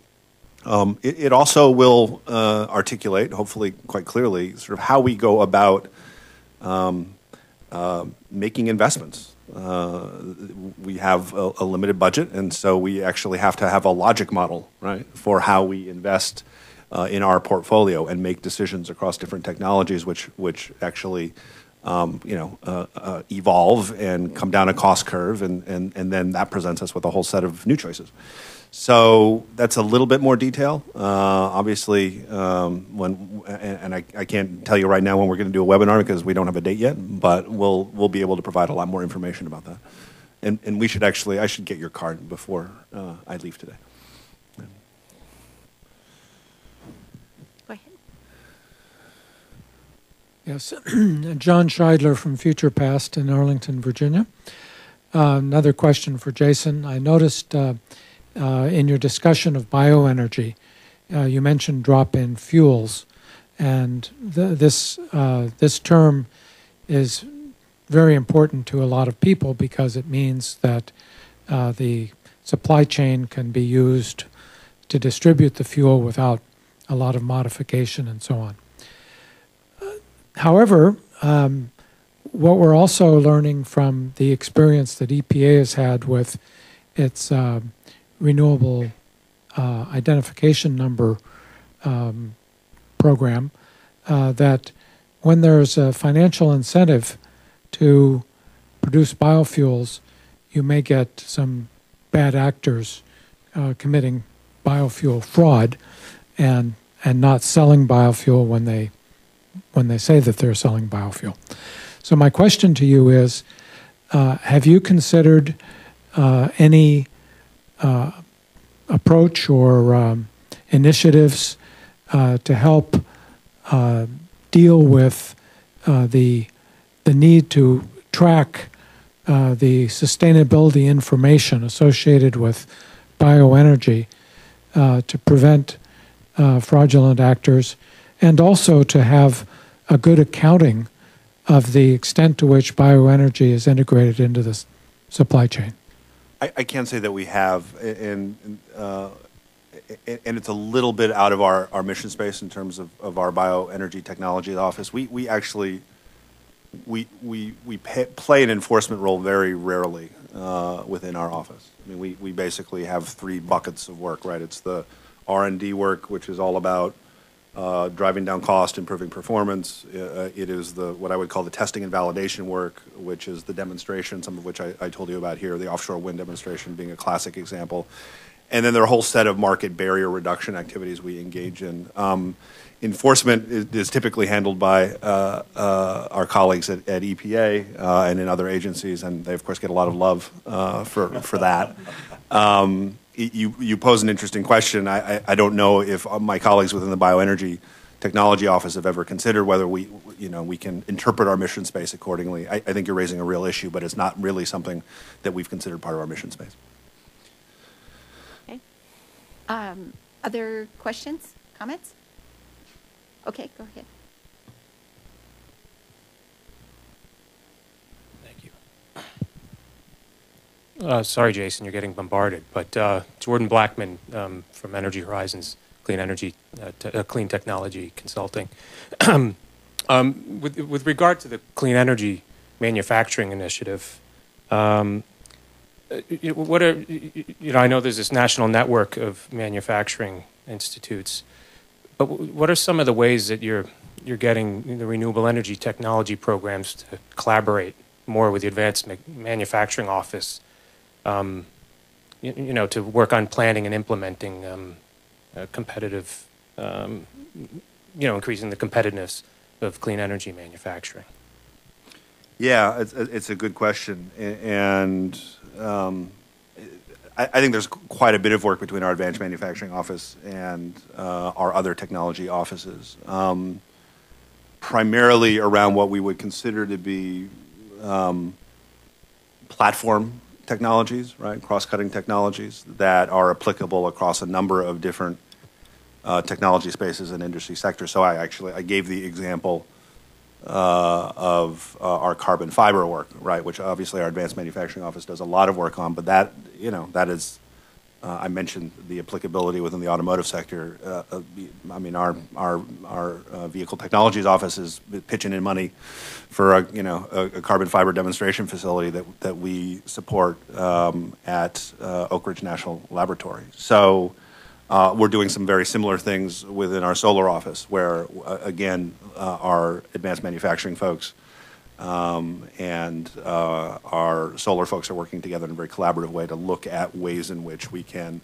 It also will articulate, hopefully quite clearly, sort of how we go about making investments. We have a limited budget, and so we actually have to have a logic model, right, for how we invest in our portfolio and make decisions across different technologies, which actually evolve and come down a cost curve, and then that presents us with a whole set of new choices. So that's a little bit more detail. Obviously, I can't tell you right now when we're going to do a webinar because we don't have a date yet, but we'll be able to provide a lot more information about that. And we should I should get your card before I leave today. Go ahead. Yes, John Scheidler from Future Past in Arlington, Virginia. Another question for Jason. I noticed in your discussion of bioenergy, you mentioned drop-in fuels, and this term is very important to a lot of people because it means that the supply chain can be used to distribute the fuel without a lot of modification and so on. However, what we're also learning from the experience that EPA has had with its renewable identification number program, that when there's a financial incentive to produce biofuels, you may get some bad actors committing biofuel fraud and not selling biofuel when they say that they're selling biofuel. So my question to you is, have you considered any approach or initiatives to help deal with the need to track the sustainability information associated with bioenergy to prevent fraudulent actors, and also to have a good accounting of the extent to which bioenergy is integrated into the supply chain? I can't say that we have, and it's a little bit out of our mission space in terms of our bioenergy technology office. We actually play an enforcement role very rarely within our office. I mean, we basically have three buckets of work, right? It's the R&D work, which is all about driving down cost, improving performance. It is what I would call the testing and validation work, which is the demonstration, some of which I told you about here, the offshore wind demonstration being a classic example. And then there are a whole set of market barrier reduction activities we engage in. Enforcement is typically handled by our colleagues at EPA and in other agencies, and they, of course, get a lot of love for that. You pose an interesting question. I don't know if my colleagues within the bioenergy technology office have ever considered whether we can interpret our mission space accordingly. I think you're raising a real issue, but it's not really something that we've considered part of our mission space. Okay. Other questions, comments? Okay, go ahead. Sorry, Jason, you're getting bombarded, but Jordan Blackman from Energy Horizons Clean Technology Consulting. With regard to the Clean Energy Manufacturing Initiative, what are, I know there's this national network of manufacturing institutes, but what are some of the ways that you're getting the renewable energy technology programs to collaborate more with the Advanced Manufacturing Office, to work on planning and implementing competitive, increasing the competitiveness of clean energy manufacturing? Yeah, it's a good question, and I think there's quite a bit of work between our Advanced Manufacturing Office and our other technology offices, primarily around what we would consider to be platform technologies, right? Cross-cutting technologies that are applicable across a number of different technology spaces and industry sectors. So I gave the example of our carbon fiber work, right, which obviously our Advanced Manufacturing Office does a lot of work on, but that is, I mentioned the applicability within the automotive sector. Our Vehicle Technologies Office is pitching in money for a carbon fiber demonstration facility that we support at Oak Ridge National Laboratory. So we're doing some very similar things within our solar office, where again our advanced manufacturing folks and our solar folks are working together in a very collaborative way to look at ways in which we can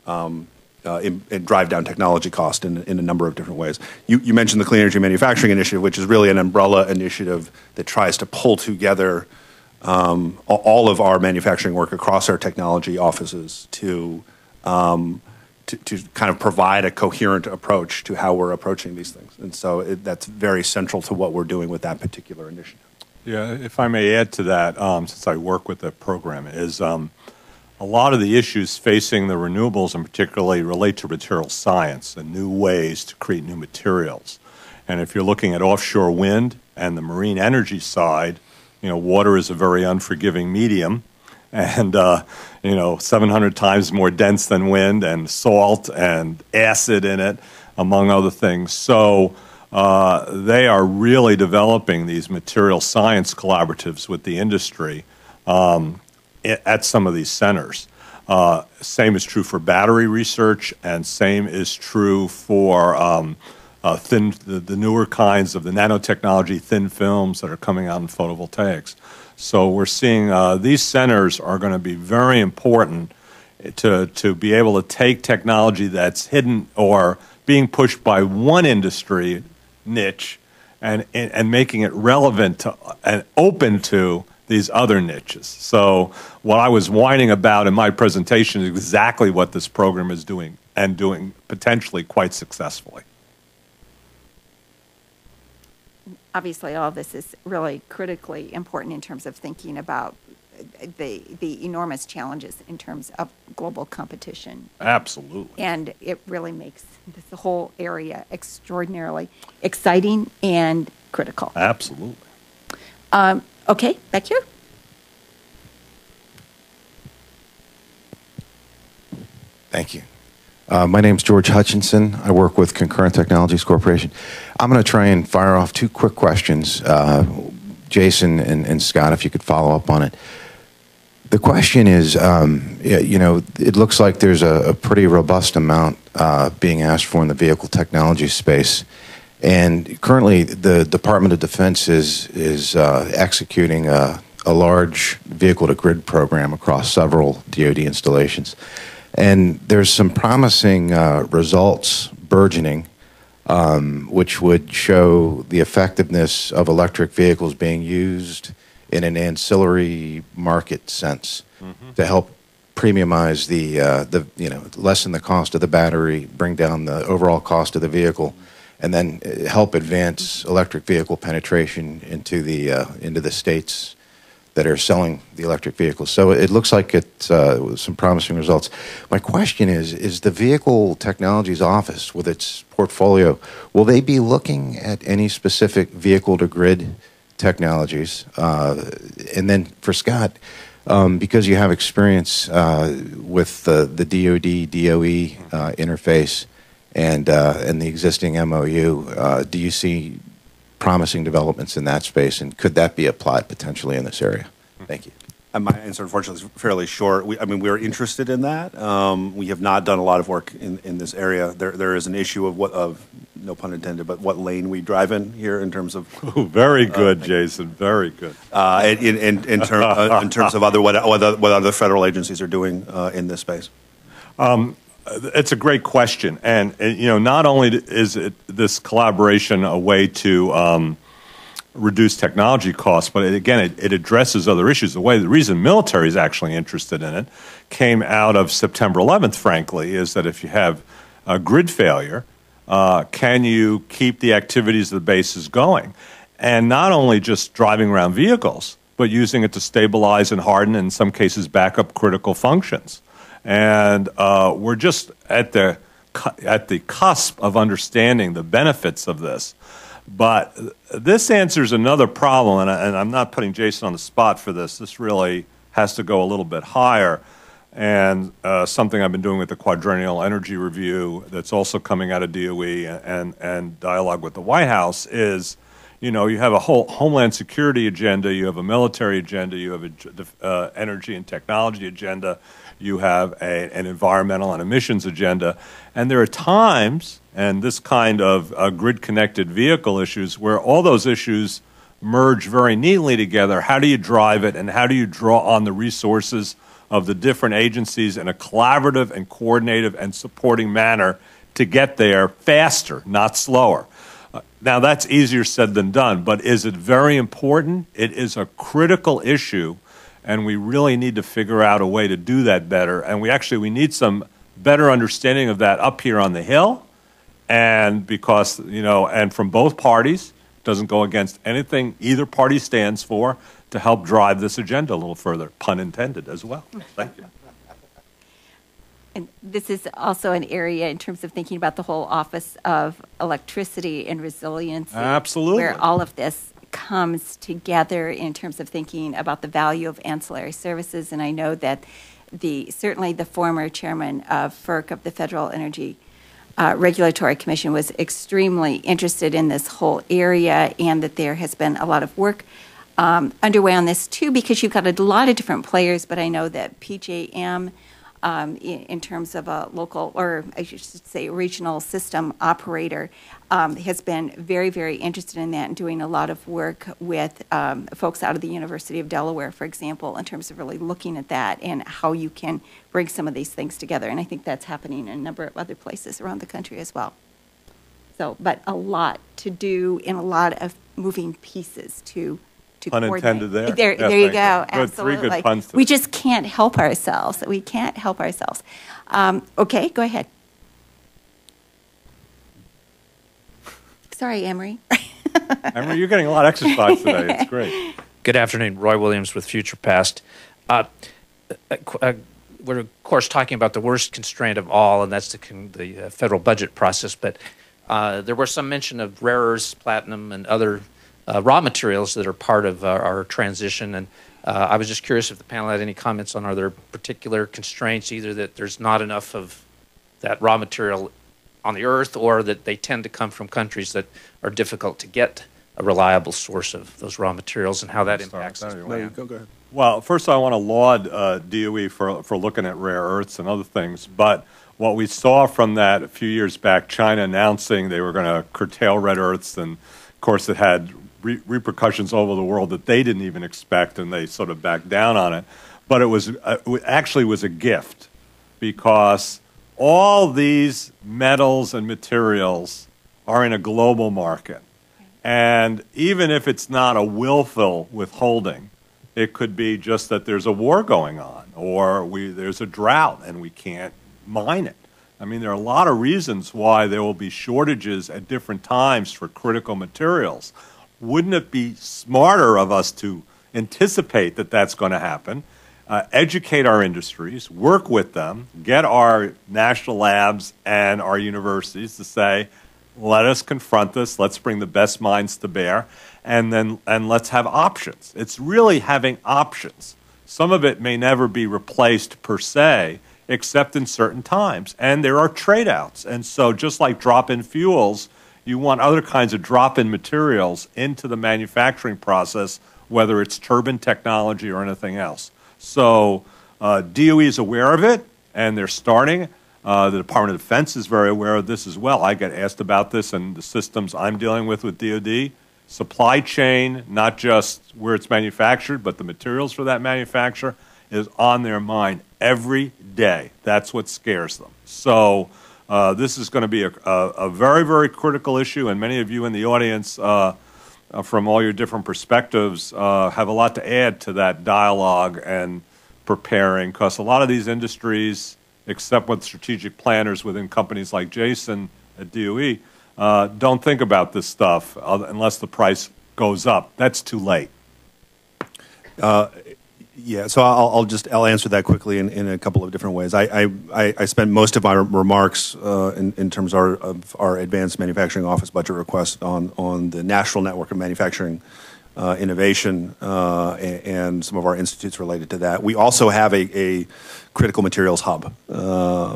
drive down technology cost in a number of different ways. You mentioned the Clean Energy Manufacturing Initiative, which is really an umbrella initiative that tries to pull together all of our manufacturing work across our technology offices to kind of provide a coherent approach to how we're approaching these things. And so that's very central to what we're doing with that particular initiative. Yeah, if I may add to that, since I work with the program, is a lot of the issues facing the renewables and particularly relate to material science and new ways to create new materials. And if you're looking at offshore wind and the marine energy side, water is a very unforgiving medium, and 700 times more dense than wind, and salt and acid in it, among other things. So they are really developing these material science collaboratives with the industry at some of these centers. Same is true for battery research, and same is true for the newer kinds of the nanotechnology thin films that are coming out in photovoltaics. So we're seeing these centers are going to be very important to be able to take technology that's hidden or being pushed by one industry niche and making it relevant to and open to these other niches. So what I was whining about in my presentation is exactly what this program is doing and doing potentially quite successfully. Obviously, all of this is really critically important in terms of thinking about the enormous challenges in terms of global competition. Absolutely. And it really makes the whole area extraordinarily exciting and critical. Absolutely. Okay, back here. Thank you. My name's George Hutchinson. I work with Concurrent Technologies Corporation. I'm going to try and fire off two quick questions. Jason and Scott, if you could follow up on it. The question is, you know, it looks like there's a pretty robust amount being asked for in the vehicle technology space. And currently, the Department of Defense is executing a large vehicle-to-grid program across several DoD installations. And there's some promising results burgeoning, which would show the effectiveness of electric vehicles being used in an ancillary market sense to help premiumize the you know, lessen the cost of the battery, bring down the overall cost of the vehicle, and then help advance electric vehicle penetration into the states that are selling the electric vehicles. So it looks like it's some promising results. My question is the Vehicle Technologies Office, with its portfolio, will they be looking at any specific vehicle-to-grid technologies? And then for Scott, because you have experience with the DoD, DOE interface and the existing MOU, do you see promising developments in that space, and could that be applied potentially in this area? Thank you. My answer, unfortunately, is fairly short. We're interested in that. We have not done a lot of work in this area. There is an issue of no pun intended, but what lane we drive in here in terms of. Ooh, very good, Jason. Very good. In terms of what other federal agencies are doing in this space. It's a great question, and you know, not only is this collaboration a way to reduce technology costs, but it addresses other issues. The reason military is actually interested in it came out of September 11th. Frankly, is that if you have a grid failure, can you keep the activities of the bases going, and not only just driving around vehicles, but using it to stabilize and harden, and in some cases, back up critical functions. And we're just at the cusp of understanding the benefits of this. But this answers another problem, and I'm not putting Jason on the spot for this. This really has to go a little bit higher. And something I've been doing with the Quadrennial Energy Review that's also coming out of DOE and dialogue with the White House is, you know, you have a whole homeland security agenda, you have a military agenda, you have an energy and technology agenda, you have an environmental and emissions agenda, and there are times, and this kind of grid-connected vehicle issues, where all those issues merge very neatly together. How do you drive it, and how do you draw on the resources of the different agencies in a collaborative and coordinated and supporting manner to get there faster, not slower? Now, that's easier said than done, but is it very important? It is a critical issue, and we really need to figure out a way to do that better. And we need some better understanding of that up here on the Hill, and because, you know, and from both parties, doesn't go against anything either party stands for, to help drive this agenda a little further, pun intended as well. Thank you. And this is also an area in terms of thinking about the whole Office of Electricity and Resiliency. Absolutely. Where all of this comes together in terms of thinking about the value of ancillary services. And I know that certainly the former chairman of FERC, of the Federal Energy Regulatory Commission, was extremely interested in this whole area, and that there has been a lot of work underway on this too, because you've got a lot of different players. But I know that PJM, in terms of a local, or I should say regional system operator, has been very, very interested in that and doing a lot of work with folks out of the University of Delaware, for example, in terms of really looking at that and how you can bring some of these things together. And I think that's happening in a number of other places around the country as well. So, but a lot to do and a lot of moving pieces to Unintended there. There you go. Absolutely. Three good puns we just can't help ourselves. We can't help ourselves. Okay, go ahead. Sorry, Emery. Emery, you're getting a lot of exercise today. It's great. Good afternoon. Roy Williams with Future Past. We're, of course, talking about the worst constraint of all, and that's the federal budget process. But there was some mention of rare earths, platinum, and other raw materials that are part of our transition. And I was just curious if the panel had any comments on, are there particular constraints, either that there's not enough of that raw material on the earth, or that they tend to come from countries that are difficult to get a reliable source of those raw materials, and how that impacts this plan. Go ahead. Well, first I want to laud DOE for looking at rare earths and other things, but what we saw from that a few years back, China announcing they were going to curtail rare earths, and of course it had repercussions all over the world that they didn't even expect, and they sort of backed down on it. But it actually was a gift, because all these metals and materials are in a global market. And even if it's not a willful withholding, it could be just that there's a war going on, or there's a drought and we can't mine it. I mean, there are a lot of reasons why there will be shortages at different times for critical materials. Wouldn't it be smarter of us to anticipate that that's going to happen, educate our industries, work with them, get our national labs and our universities to say, let us confront this, let's bring the best minds to bear, and let's have options. It's really having options. Some of it may never be replaced per se, except in certain times. And there are trade-outs. And so just like drop-in fuels, you want other kinds of drop-in materials into the manufacturing process, whether it's turbine technology or anything else. So DOE is aware of it, and they're starting. The Department of Defense is very aware of this as well. I get asked about this and the systems I'm dealing with DOD. Supply chain, not just where it's manufactured, but the materials for that manufacture, is on their mind every day. That's what scares them. So this is going to be a very, very critical issue, and many of you in the audience, from all your different perspectives, have a lot to add to that dialogue and preparing, because a lot of these industries, except with strategic planners within companies like Jason at DOE, don't think about this stuff unless the price goes up. That's too late. Yeah, so I'll answer that quickly in a couple of different ways. I spent most of my remarks in terms of our Advanced Manufacturing Office budget request on the National Network of Manufacturing Innovation and some of our institutes related to that. We also have a critical materials hub,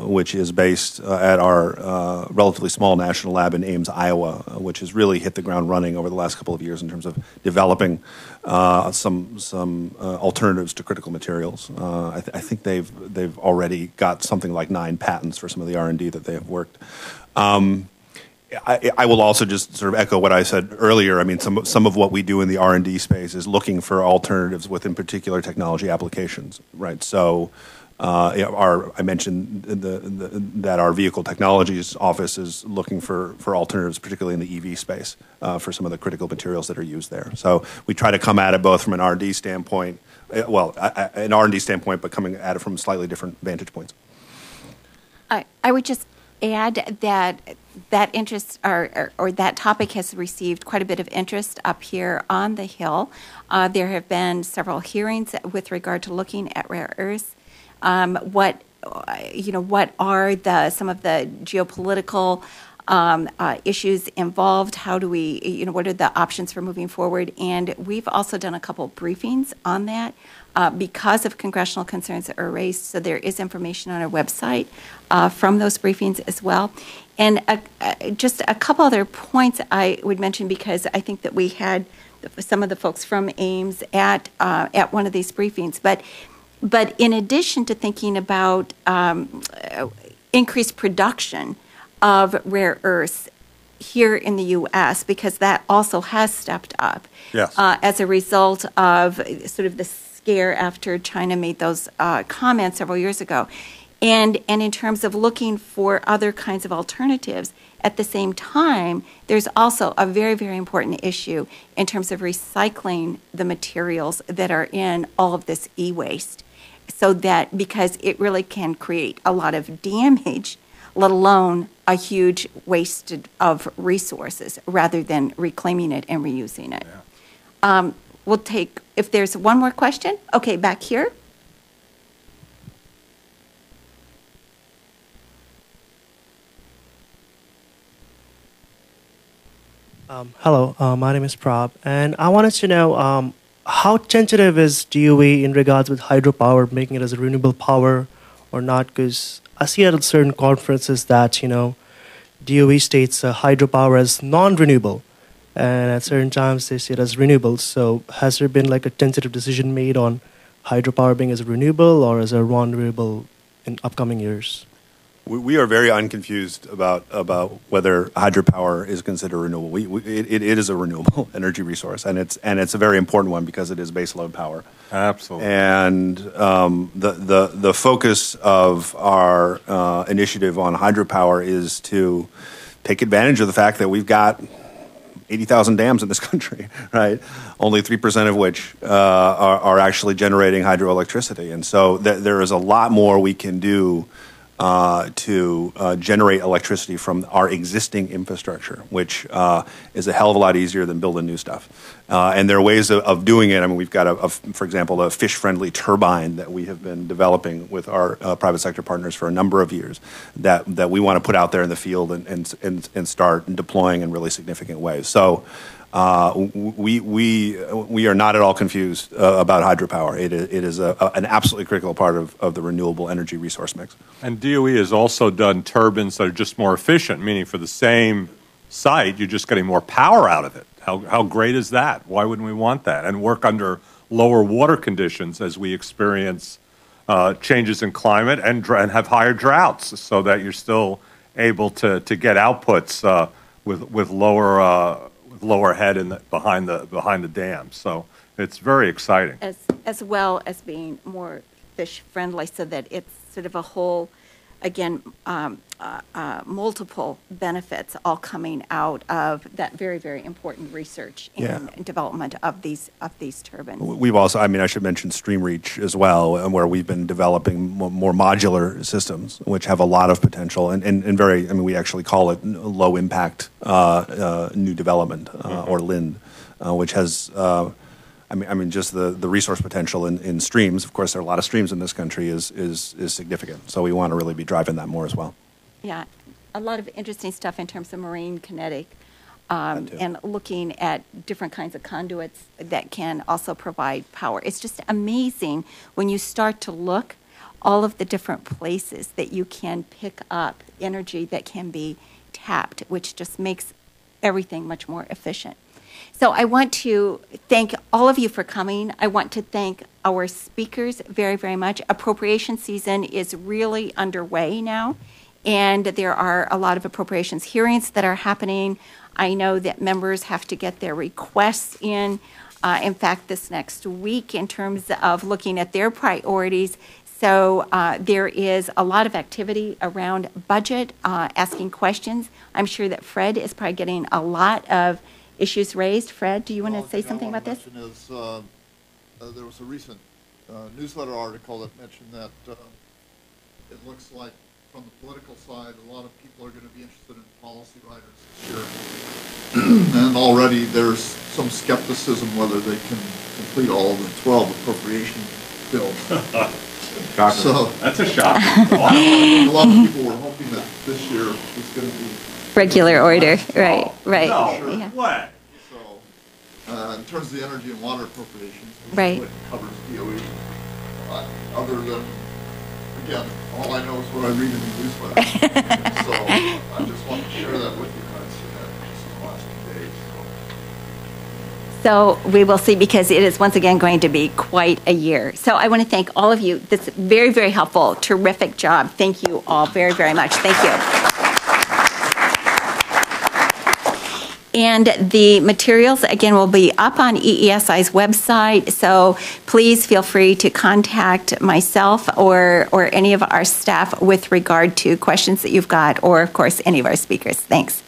which is based at our relatively small national lab in Ames, Iowa, which has really hit the ground running over the last couple of years in terms of developing some alternatives to critical materials. I think they've already got something like 9 patents for some of the R&D that they have worked. I will also just sort of echo what I said earlier. I mean, some of what we do in the R&D space is looking for alternatives within particular technology applications, right? So I mentioned that our Vehicle Technologies Office is looking for alternatives, particularly in the EV space, for some of the critical materials that are used there. So we try to come at it both from an R&D standpoint, an R&D standpoint, but coming at it from slightly different vantage points. I would just add that interest or that topic has received quite a bit of interest up here on the Hill. There have been several hearings with regard to looking at rare earths. What are some of the geopolitical issues involved? How do we, what are the options for moving forward? And we've also done a couple briefings on that because of congressional concerns that were raised. So there is information on our website from those briefings as well. And just a couple other points I would mention, because I think that we had some of the folks from Ames at one of these briefings. But in addition to thinking about increased production of rare earths here in the U.S., because that also has stepped up as a result of sort of the scare after China made those comments several years ago. And in terms of looking for other kinds of alternatives, at the same time, there's also a very, very important issue in terms of recycling the materials that are in all of this e-waste. So that, because it really can create a lot of damage let alone a huge waste of resources rather than reclaiming it and reusing it. Yeah. We'll take, if there's one more question. Okay, back here. Hello, my name is Prab, and I wanted to know how tentative is DOE in regards with hydropower, making it as a renewable power or not? Because I see at certain conferences that, DOE states hydropower as non-renewable, and at certain times they see it as renewable. So has there been like a tentative decision made on hydropower being as a renewable or as a non-renewable in upcoming years? We are very unconfused about whether hydropower is considered renewable. It is a renewable energy resource, and it's a very important one because it is baseload power. Absolutely. And the focus of our initiative on hydropower is to take advantage of the fact that we've got 80,000 dams in this country, right? Only 3% of which are actually generating hydroelectricity, and so there is a lot more we can do to generate electricity from our existing infrastructure, which is a hell of a lot easier than building new stuff. And there are ways of doing it. I mean, we've got, for example, a fish-friendly turbine that we have been developing with our private sector partners for a number of years that we want to put out there in the field and start deploying in really significant ways. So we are not at all confused about hydropower. It is an absolutely critical part of the renewable energy resource mix. And DOE has also done turbines that are just more efficient, meaning for the same site, you're just getting more power out of it. How great is that? Why wouldn't we want that? And work under lower water conditions as we experience changes in climate and have higher droughts, so that you're still able to get outputs with lower head behind the dam. So it's very exciting. As well as being more fish friendly, so that it's sort of a whole, again, multiple benefits all coming out of that very, very important research and development of these turbines. We've also, I should mention StreamReach as well, and where we've been developing more modular systems, which have a lot of potential and very, we actually call it low impact new development or LIND, which has, just the resource potential in streams. Of course, there are a lot of streams in this country is significant. So we want to really be driving that more as well. Yeah, a lot of interesting stuff in terms of marine kinetic and looking at different kinds of conduits that can also provide power. It's just amazing when you start to look all of the different places that you can pick up energy that can be tapped, which just makes everything much more efficient. So I want to thank all of you for coming. I want to thank our speakers very, very much. Appropriation season is really underway now, and there are a lot of appropriations hearings that are happening. I know that members have to get their requests in fact, this next week in terms of looking at their priorities. So there is a lot of activity around budget, asking questions. I'm sure that Fred is probably getting a lot of issues raised. Fred, do you want to say something about this? Is, there was a recent newsletter article that mentioned that it looks like from the political side, a lot of people are going to be interested in policy writers this year. And already there's some skepticism whether they can complete all of the 12 appropriation bills. So that's a shock. A lot of people were hoping that this year was going to be regular order, right, right. No, Sure. Yeah. what? So, in terms of the energy and water appropriations, right, it covers DOE. Other than, again, all I know is what I read in the newsletter. So I just want to share that with you guys just in the last few days. So we will see, because it is once again going to be quite a year. So I want to thank all of you. This is very, very helpful. Terrific job. Thank you all very, very much. Thank you. And the materials, again, will be up on EESI's website, so please feel free to contact myself or any of our staff with regard to questions that you've got, or, of course, any of our speakers. Thanks.